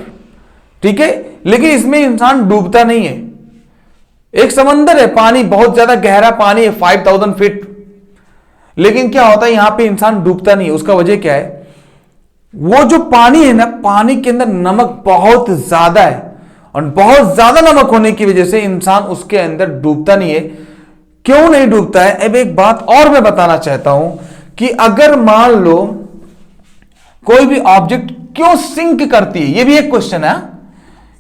ठीक है, लेकिन इसमें इंसान डूबता नहीं है। एक समंदर है, पानी बहुत ज्यादा गहरा पानी है, 5000 फीट, लेकिन क्या होता है यहां पे इंसान डूबता नहीं है। उसका वजह क्या है, वो जो पानी है ना, पानी के अंदर नमक बहुत ज्यादा है, और बहुत ज्यादा नमक होने की वजह से इंसान उसके अंदर डूबता नहीं है। क्यों नहीं डूबता है, अब एक बात और मैं बताना चाहता हूं कि अगर मान लो कोई भी ऑब्जेक्ट क्यों सिंक करती है, यह भी एक क्वेश्चन है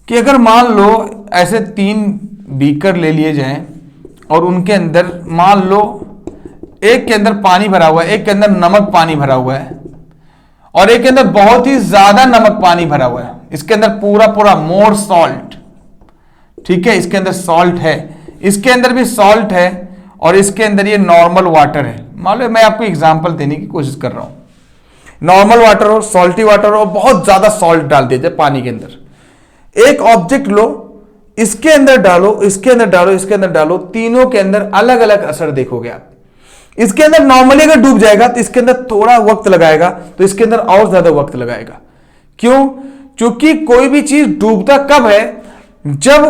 कि अगर मान लो ऐसे 3 बीकर ले लिए जाएं और उनके अंदर मान लो एक के अंदर पानी भरा हुआ है, एक के अंदर नमक पानी भरा हुआ है, और एक के अंदर बहुत ही ज्यादा नमक पानी भरा हुआ है, इसके अंदर पूरा पूरा मोर सॉल्ट, ठीक है, इसके अंदर सॉल्ट है, इसके अंदर भी सॉल्ट है, और इसके अंदर ये नॉर्मल वाटर है। मान लो मैं आपको एग्जांपल देने की कोशिश कर रहा हूं, नॉर्मल वाटर हो, सॉल्टी वाटर हो, बहुत ज्यादा सॉल्ट डाल दिया जाए पानी के अंदर। एक ऑब्जेक्ट लो, इसके अंदर डालो, इसके अंदर डालो, इसके अंदर डालो, तीनों के अंदर अलग अलग असर देखोगे आप। इसके अंदर नॉर्मली अगर डूब जाएगा तो इसके अंदर थोड़ा वक्त लगाएगा, तो इसके अंदर और ज्यादा वक्त लगाएगा। क्यों? क्योंकि कोई भी चीज डूबता कब है, जब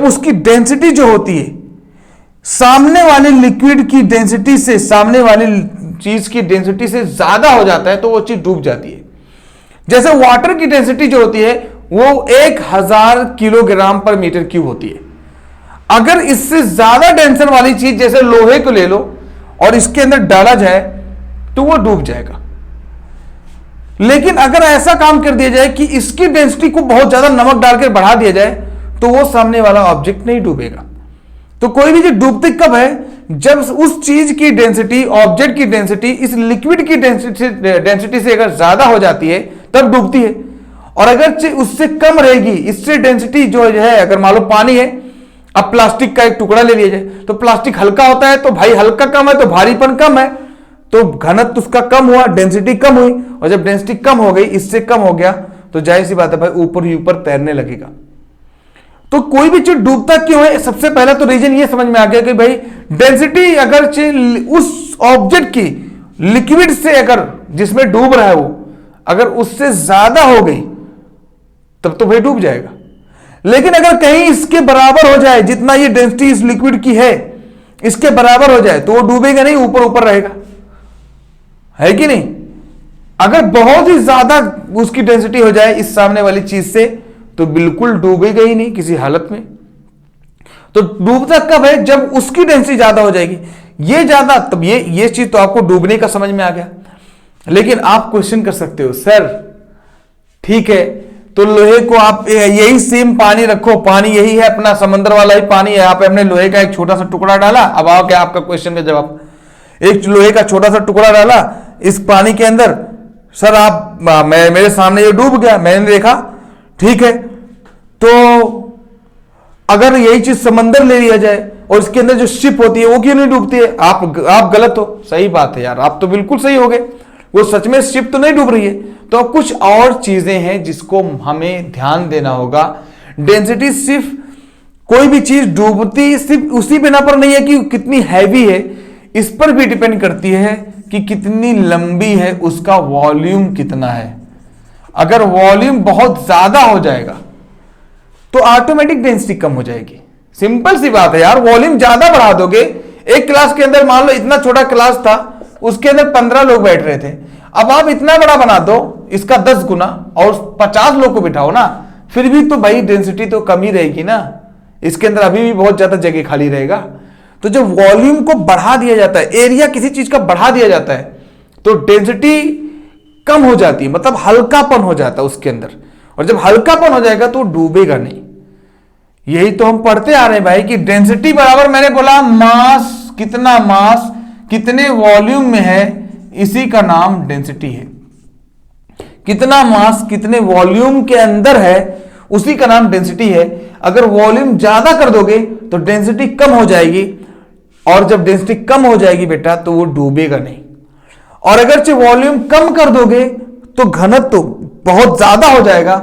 उसकी डेंसिटी जो होती है सामने वाले लिक्विड की डेंसिटी से, सामने वाली चीज की डेंसिटी से ज्यादा हो जाता है, तो वो चीज डूब जाती है। जैसे वाटर की डेंसिटी जो होती है वो 1000 किलोग्राम पर मीटर क्यूब होती है। अगर इससे ज्यादा टेंशन वाली चीज जैसे लोहे को ले लो और इसके अंदर डाला जाए तो वो डूब जाएगा। लेकिन अगर ऐसा काम कर दिया जाए कि इसकी डेंसिटी को बहुत ज्यादा नमक डालकर बढ़ा दिया जाए तो वो सामने वाला ऑब्जेक्ट नहीं डूबेगा। तो कोई भी चीज डूबती कब है, जब उस चीज की डेंसिटी, ऑब्जेक्ट की डेंसिटी इस लिक्विड की डेंसिटी से अगर ज्यादा हो जाती है तब डूबती है। और अगर उससे कम रहेगी, इससे डेंसिटी जो है, अगर मान लो पानी है, अब प्लास्टिक का एक टुकड़ा ले लिया जाए, तो प्लास्टिक हल्का होता है, तो भाई हल्का कम है तो भारीपन कम है, तो घनत्व उसका कम हुआ, डेंसिटी कम हुई, और जब डेंसिटी कम हो गई, इससे कम हो गया, तो जाहिर सी बात है भाई ऊपर ही ऊपर तैरने लगेगा। तो कोई भी चीज डूबता क्यों है, सबसे पहला तो रीजन ये समझ में आ गया कि भाई डेंसिटी अगर उस ऑब्जेक्ट की लिक्विड से, अगर जिसमें डूब रहा है वो, अगर उससे ज्यादा हो गई तब तो भाई डूब जाएगा। लेकिन अगर कहीं इसके बराबर हो जाए, जितना ये डेंसिटी इस लिक्विड की है इसके बराबर हो जाए, तो वो डूबेगा नहीं, ऊपर ऊपर रहेगा, है कि नहीं। अगर बहुत ही ज्यादा उसकी डेंसिटी हो जाए इस सामने वाली चीज से, तो बिल्कुल डूबेगा ही नहीं किसी हालत में। तो डूबता कब है, जब उसकी डेंसिटी ज्यादा हो जाएगी, ये ज्यादा, तब ये चीज तो आपको डूबने का समझ में आ गया। लेकिन आप क्वेश्चन कर सकते हो, सर ठीक है तो लोहे को आप यही सेम पानी रखो, पानी यही है अपना, समंदर वाला ही पानी है, यहाँ पे हमने लोहे का एक छोटा सा टुकड़ा डाला। अब आओ क्या आपका क्वेश्चन का जवाब, एक लोहे का छोटा सा टुकड़ा डाला इस पानी के अंदर, सर आप मेरे सामने ये डूब गया, मैंने देखा, ठीक है, तो अगर यही चीज समंदर ले लिया जाए और इसके अंदर जो शिप होती है वो क्यों नहीं डूबती है, आप गलत हो। सही बात है यार, आप तो बिल्कुल सही हो गए, वो सच में शिप तो नहीं डूब रही है। तो कुछ और चीजें हैं जिसको हमें ध्यान देना होगा। डेंसिटी सिर्फ कोई भी चीज डूबती सिर्फ उसी बिना पर नहीं है कि कितनी हैवी है, इस पर भी डिपेंड करती है कि कितनी लंबी है, उसका वॉल्यूम कितना है। अगर वॉल्यूम बहुत ज्यादा हो जाएगा तो ऑटोमेटिक डेंसिटी कम हो जाएगी। सिंपल सी बात है यार, वॉल्यूम ज्यादा बढ़ा दोगे, एक क्लास के अंदर मान लो इतना छोटा क्लास था, उसके अंदर 15 लोग बैठ रहे थे, अब आप इतना बड़ा बना दो, इसका 10 गुना, और 50 लोग को बिठाओ ना, फिर भी तो भाई डेंसिटी तो कम ही रहेगी ना, इसके अंदर अभी भी बहुत ज्यादा जगह खाली रहेगा। तो जब वॉल्यूम को बढ़ा दिया जाता है, एरिया किसी चीज का बढ़ा दिया जाता है, तो डेंसिटी कम हो जाती है, मतलब हल्कापन हो जाता है उसके अंदर, और जब हल्कापन हो जाएगा तो डूबेगा नहीं। यही तो हम पढ़ते आ रहे हैं भाई कि डेंसिटी बराबर, मैंने बोला मास, कितना मास कितने वॉल्यूम में है, इसी का नाम डेंसिटी है। कितना मास कितने वॉल्यूम के अंदर है, उसी का नाम डेंसिटी है। अगर वॉल्यूम ज्यादा कर दोगे तो डेंसिटी कम हो जाएगी, और जब डेंसिटी कम हो जाएगी बेटा तो वो डूबेगा नहीं। और अगर वॉल्यूम कम कर दोगे तो घनत्व तो बहुत ज्यादा हो जाएगा,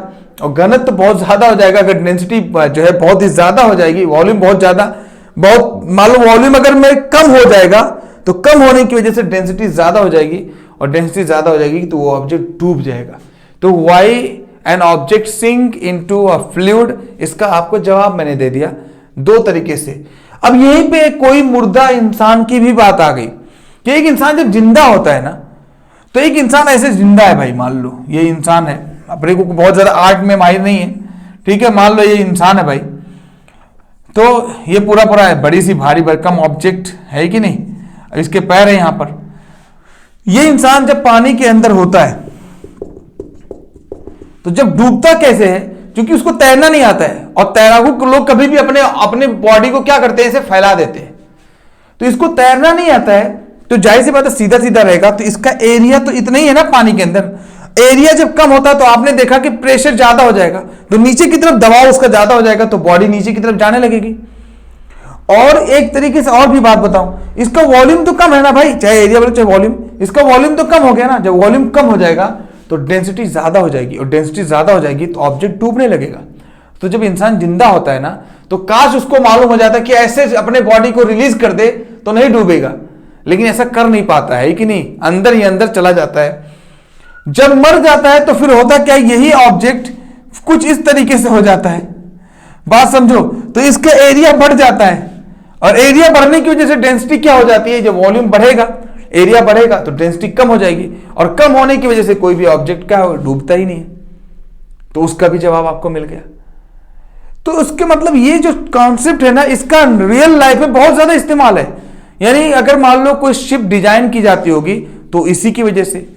और घनत्व तो बहुत ज्यादा हो जाएगा अगर डेंसिटी जो है बहुत ही ज्यादा हो जाएगी, वॉल्यूम बहुत ज्यादा, बहुत मान लो वॉल्यूम अगर में कम हो जाएगा तो कम होने की वजह से डेंसिटी ज्यादा हो जाएगी, और डेंसिटी ज्यादा हो जाएगी तो वो ऑब्जेक्ट डूब जाएगा। तो why an object sink into a fluid, इसका आपको जवाब मैंने दे दिया दो तरीके से। अब यहीं पे कोई मुर्दा इंसान की भी बात आ गई कि एक इंसान जब जिंदा होता है ना, तो एक इंसान ऐसे जिंदा है भाई, मान लो ये इंसान है, अपने को बहुत ज्यादा आर्ट में माहिर नहीं है, ठीक है, मान लो ये इंसान है भाई, तो ये पूरा पूरा है, बड़ी सी भारी भरकम ऑब्जेक्ट है कि नहीं, इसके पैर है यहां पर। ये इंसान जब पानी के अंदर होता है तो जब डूबता कैसे है, क्योंकि उसको तैरना नहीं आता है, और तैराकू लोग कभी भी अपने अपने बॉडी को क्या करते हैं, इसे फैला देते हैं। तो इसको तैरना नहीं आता है, तो जाहिर सी बात है सीधा सीधा रहेगा, तो इसका एरिया तो इतना ही है ना पानी के अंदर। एरिया जब कम होता है तो आपने देखा कि प्रेशर ज्यादा हो जाएगा, तो नीचे की तरफ दबाव उसका ज्यादा हो जाएगा, तो बॉडी नीचे की तरफ जाने लगेगी। और एक तरीके से और भी बात बताऊं, इसका वॉल्यूम तो कम है ना भाई, चाहे एरिया बोलो चाहे वॉल्यूम, इसका वॉल्यूम तो कम हो गया ना। जब वॉल्यूम कम हो जाएगा तो डेंसिटी ज्यादा हो जाएगी, और डेंसिटी ज्यादा हो जाएगी तो ऑब्जेक्ट डूबने लगेगा। तो जब इंसान जिंदा होता है ना, तो काश उसको मालूम हो जाता कि ऐसे अपने बॉडी को रिलीज कर दे तो नहीं डूबेगा, लेकिन ऐसा कर नहीं पाता है कि नहीं, अंदर ही अंदर चला जाता है। जब मर जाता है तो फिर होता क्या, यही ऑब्जेक्ट कुछ इस तरीके से हो जाता है, बात समझो। तो इसका एरिया बढ़ जाता है, और एरिया बढ़ने की वजह से डेंसिटी क्या हो जाती है, जब वॉल्यूम बढ़ेगा, एरिया बढ़ेगा तो डेंसिटी कम हो जाएगी, और कम होने की वजह से कोई भी ऑब्जेक्ट क्या डूबता ही नहीं है। तो उसका भी जवाब आपको मिल गया। तो उसके मतलब ये जो कॉन्सेप्ट है ना, इसका रियल लाइफ में बहुत ज्यादा इस्तेमाल है। यानी अगर मान लो कोई शिप डिजाइन की जाती होगी तो इसी की वजह से,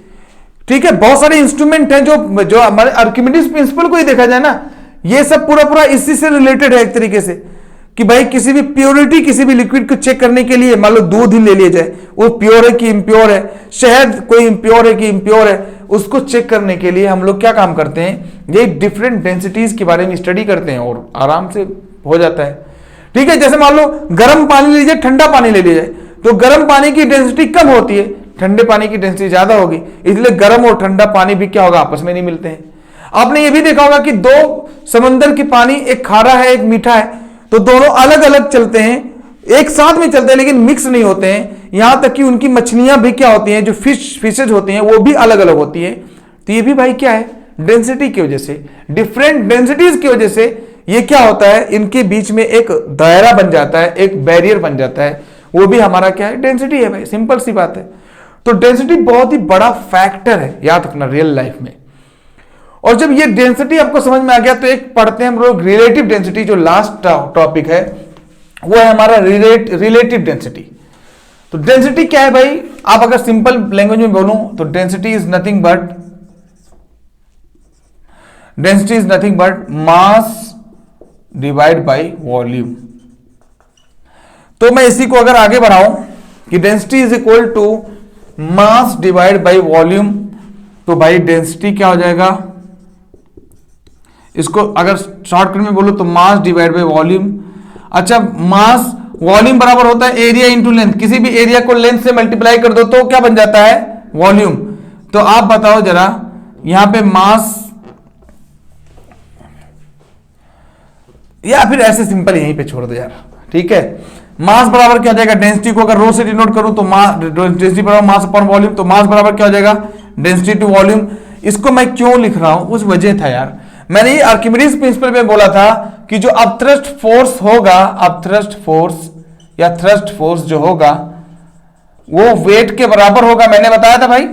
ठीक है। बहुत सारे इंस्ट्रूमेंट हैं जो हमारे आर्किमिडीज प्रिंसिपल को ही देखा जाए ना, ये सब पूरा पूरा इसी से रिलेटेड है एक तरीके से, कि भाई किसी भी प्योरिटी, किसी भी लिक्विड को चेक करने के लिए, मान लो दूध ही ले लिया जाए, वो प्योर है कि इम्प्योर है, शहद कोई इम्प्योर है कि इम्प्योर है, उसको चेक करने के लिए हम लोग क्या काम करते हैं, ये डिफरेंट डेंसिटीज के बारे में स्टडी करते हैं, और आराम से हो जाता है, ठीक है। जैसे मान लो गर्म पानी ले लीजिए, ठंडा पानी ले लिया जाए, तो गर्म पानी की डेंसिटी कम होती है, ठंडे पानी की डेंसिटी ज्यादा होगी, इसलिए गर्म और ठंडा पानी भी क्या होगा, आपस में नहीं मिलते हैं। आपने ये भी देखा होगा कि दो समंदर की पानी, एक खारा है एक मीठा है, तो दोनों अलग अलग चलते हैं, एक साथ में चलते हैं लेकिन मिक्स नहीं होते हैं। यहां तक कि उनकी मछलियां भी क्या होती हैं, जो फिशेज होती हैं वो भी अलग अलग होती है। तो ये भी भाई क्या है, डेंसिटी की वजह से, डिफरेंट डेंसिटीज की वजह से ये क्या होता है, इनके बीच में एक दायरा बन जाता है, एक बैरियर बन जाता है, वो भी हमारा क्या है, डेंसिटी है भाई, सिंपल सी बात है। तो डेंसिटी बहुत ही बड़ा फैक्टर है, याद रखना रियल लाइफ में। और जब ये डेंसिटी आपको समझ में आ गया, तो एक पढ़ते हैं हम लोग रिलेटिव डेंसिटी, जो लास्ट टॉपिक है वो है हमारा रिलेटिव डेंसिटी। तो डेंसिटी क्या है भाई, आप अगर सिंपल लैंग्वेज में बोलूं तो density is nothing but mass divide by volume. तो मैं इसी को अगर आगे बढ़ाऊं कि density is equal to mass divide by volume, तो भाई डेंसिटी क्या हो जाएगा, इसको अगर शॉर्टकट में बोलो तो मास डिवाइड बाय वॉल्यूम। अच्छा, मास वॉल्यूम बराबर होता है एरिया इंटू लेंथ, किसी भी एरिया को लेंथ से मल्टीप्लाई कर दो तो क्या बन जाता है, वॉल्यूम। तो आप बताओ जरा, यहां पे मास, या फिर ऐसे सिंपल यहीं पे छोड़ दो यार, ठीक है। मास बराबर क्या हो जाएगा, डेंसिटी को अगर रो से डिनोट करूं तो डेंसिटी बराबर मास अपॉन वॉल्यूम, तो मास बराबर क्या हो जाएगा, डेंसिटी टू वॉल्यूम। इसको मैं क्यों लिख रहा हूं, उस वजह था यार, मैंने ये आर्किमिडीज प्रिंसिपल में बोला था कि जो अपथ्रस्ट फोर्स होगा, अपथ्रस्ट फोर्स या थ्रस्ट फोर्स जो होगा वो वेट के बराबर होगा। मैंने बताया था भाई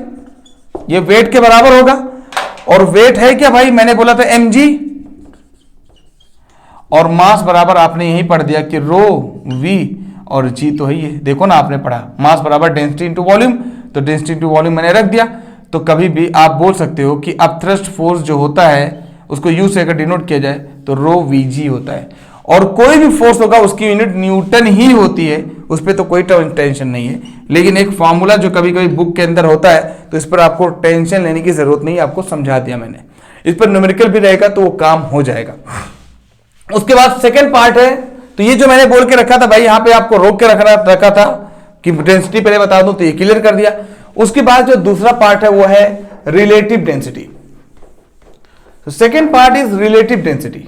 ये वेट के बराबर होगा, और वेट है क्या भाई, मैंने बोला था mg, और मास बराबर आपने यही पढ़ दिया कि रो v और g तो है ये, देखो ना आपने पढ़ा, मास बराबर डेंसिटी इंटू वॉल्यूम, तो डेंसिटी इंटू वॉल्यूम मैंने रख दिया। तो कभी भी आप बोल सकते हो कि अपथ्रस्ट फोर्स जो होता है उसको U से अगर डिनोट किया जाए तो रो Vg होता है, और कोई भी फोर्स होगा उसकी यूनिट न्यूटन ही होती है, उस पर तो कोई टेंशन नहीं है। लेकिन एक फॉर्मूला जो कभी कभी बुक के अंदर होता है तो इस पर आपको टेंशन लेने की जरूरत नहीं, आपको समझा दिया मैंने, इस पर न्यूमेरिकल भी रहेगा तो वो काम हो जाएगा। उसके बाद सेकेंड पार्ट है, तो ये जो मैंने बोल के रखा था भाई, यहां पे आपको रोक के रखा था कि डेंसिटी पहले बता दूं, तो ये क्लियर कर दिया। उसके बाद जो दूसरा पार्ट है वो है relative density. Second part is relative density.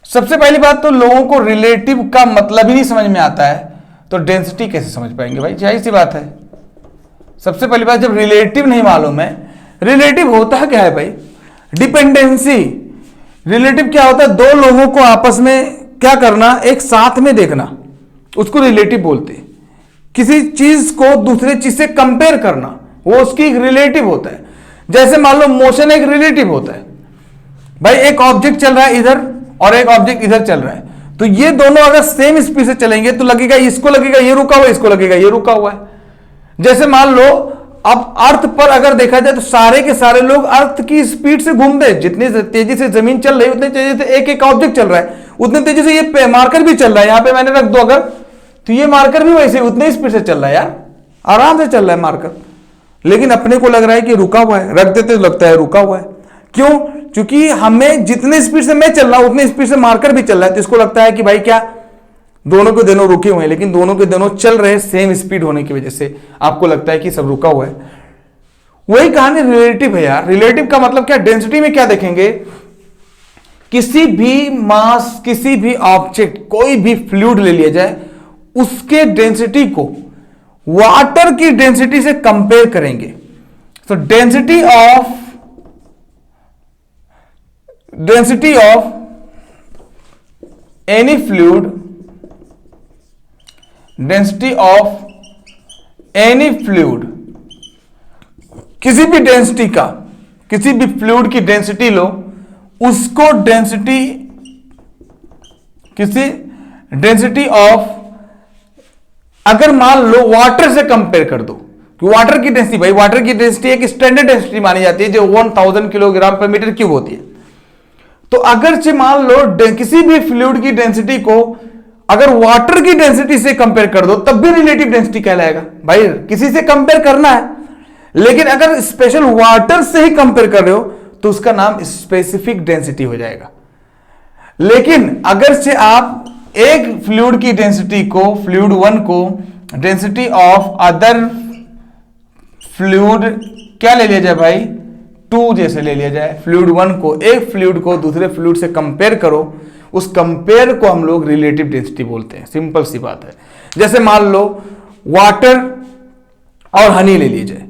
सबसे पहली बात तो लोगों को रिलेटिव का मतलब ही नहीं समझ में आता है, तो डेंसिटी कैसे समझ पाएंगे भाई? जाहिर सी बात है। सबसे पहली बात, जब रिलेटिव नहीं मालूम है, रिलेटिव होता क्या है भाई? डिपेंडेंसी। रिलेटिव क्या होता है? दो लोगों को आपस में क्या करना, एक साथ में देखना, उसको रिलेटिव बोलते हैं। किसी चीज को दूसरे चीज से कंपेयर करना, वो उसकी एक रिलेटिव होता है। जैसे मान लो मोशन एक रिलेटिव होता है भाई, एक ऑब्जेक्ट चल रहा है इधर और एक ऑब्जेक्ट इधर चल रहा है, तो ये दोनों अगर सेम स्पीड से चलेंगे तो लगेगा, इसको लगेगा ये रुका हुआ, इसको लगेगा ये रुका हुआ है। जैसे मान लो अब अर्थ पर अगर देखा जाए तो सारे के सारे लोग अर्थ की स्पीड से घूमते हैं, जितनी तेजी से जमीन चल रही है उतनी तेजी से एक एक ऑब्जेक्ट चल रहा है, उतनी तेजी से ये मार्कर भी चल रहा है। यहां पे मैंने रख दो अगर, तो ये मार्कर भी वैसे उतनी स्पीड से चल रहा है यार, आराम से चल रहा है मार्कर, लेकिन अपने को लग रहा है कि रुका हुआ है, रख देते तो लगता है रुका हुआ है। क्यों? क्योंकि हमें जितनी स्पीड से मैं चल रहा हूं उतनी स्पीड से मार्कर भी चल रहा है, तो इसको लगता है कि भाई क्या दोनों के दोनों रुके हुए हैं, लेकिन दोनों के दोनों चल रहे हैं सेम स्पीड होने की वजह से आपको लगता है कि सब रुका हुआ है। वही कहानी रिलेटिव है यार। रिलेटिव का मतलब क्या? डेंसिटी में क्या देखेंगे, किसी भी मास, किसी भी ऑब्जेक्ट, कोई भी फ्लूइड ले लिया जाए, उसके डेंसिटी को वाटर की डेंसिटी से कंपेयर करेंगे। सो density of any fluid, density of any fluid, किसी भी डेंसिटी का, किसी भी फ्लूइड की डेंसिटी लो, उसको डेंसिटी, किसी डेंसिटी ऑफ, अगर मान लो वाटर से कंपेयर कर दो, कि वाटर की डेंसिटी, भाई वाटर की डेंसिटी एक स्टैंडर्ड डेंसिटी मानी जाती है जो 1000 किलोग्राम पर मीटर क्यूब होती है। तो अगर से मान लो किसी भी फ्लूइड की डेंसिटी को अगर वाटर की डेंसिटी से कंपेयर कर दो, तब भी रिलेटिव डेंसिटी कहलाएगा। भाई किसी से कंपेयर करना है, लेकिन अगर स्पेशल वाटर से ही कंपेयर कर रहे हो तो उसका नाम स्पेसिफिक डेंसिटी हो जाएगा। लेकिन अगर से आप एक फ्लूइड की डेंसिटी को, फ्लूइड 1 को डेंसिटी ऑफ अदर फ्लूइड क्या ले लिया जाए भाई, 2 जैसे ले लिया जाए, फ्लूइड 1 को, एक फ्लूइड को दूसरे फ्लूइड से कंपेयर करो, उस कंपेयर को हम लोग रिलेटिव डेंसिटी बोलते हैं। सिंपल सी बात है। जैसे मान लो वाटर और हनी ले ली जाए,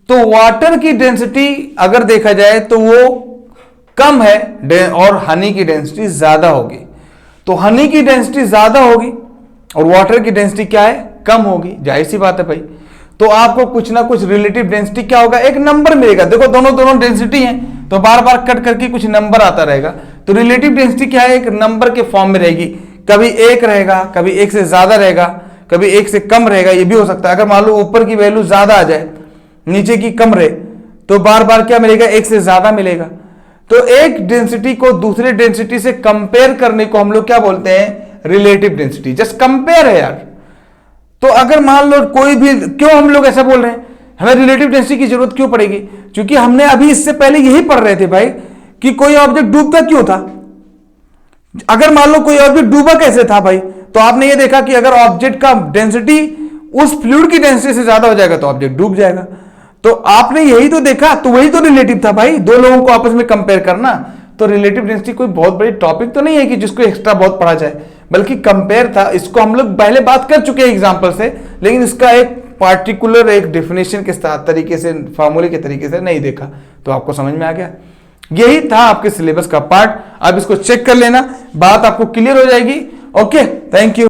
तो वाटर की डेंसिटी अगर देखा जाए तो वो कम है और हनी की डेंसिटी ज्यादा होगी। तो हनी की डेंसिटी ज्यादा होगी और वाटर की डेंसिटी क्या है, कम होगी। जाहिर सी बात है भाई। तो आपको कुछ ना कुछ रिलेटिव डेंसिटी क्या होगा, एक नंबर मिलेगा। देखो दोनों डेंसिटी हैं, तो बार बार कट करके कुछ नंबर आता रहेगा। तो रिलेटिव डेंसिटी क्या है, एक नंबर के फॉर्म में रहेगी। कभी 1 रहेगा, कभी 1 से ज्यादा रहेगा, कभी 1 से कम रहेगा, ये भी हो सकता है। अगर मान लो ऊपर की वैल्यू ज्यादा आ जाए, नीचे की कम रहे, तो बार बार क्या मिलेगा, 1 से ज्यादा मिलेगा। तो एक डेंसिटी को दूसरे डेंसिटी से कंपेयर करने को हम लोग क्या बोलते हैं, रिलेटिव डेंसिटी। जस्ट कंपेयर है यार। तो अगर मान लो कोई भी, क्यों हम लोग ऐसा बोल रहे हैं, हमें रिलेटिव डेंसिटी की जरूरत क्यों पड़ेगी, क्योंकि हमने अभी इससे पहले यही पढ़ रहे थे भाई कि कोई ऑब्जेक्ट डूबता क्यों था। अगर मान लो कोई ऑब्जेक्ट डूबा कैसे था भाई, तो आपने ये देखा कि अगर ऑब्जेक्ट का डेंसिटी उस फ्लूइड की डेंसिटी से ज्यादा हो जाएगा तो ऑब्जेक्ट डूब जाएगा। तो आपने यही तो देखा, तो वही तो रिलेटिव था भाई, दो लोगों को आपस में कंपेयर करना। तो रिलेटिव डेंसिटी कोई बहुत बड़ी टॉपिक तो नहीं है कि जिसको एक्स्ट्रा बहुत पढ़ा जाए, बल्कि कंपेयर था। इसको हम लोग पहले बात कर चुके हैं एग्जांपल से, लेकिन इसका एक पार्टिकुलर एक डेफिनेशन के साथ तरीके से, फॉर्मूले के तरीके से नहीं देखा। तो आपको समझ में आ गया, यही था आपके सिलेबस का पार्ट। आप इसको चेक कर लेना, बात आपको क्लियर हो जाएगी। Okay, thank you.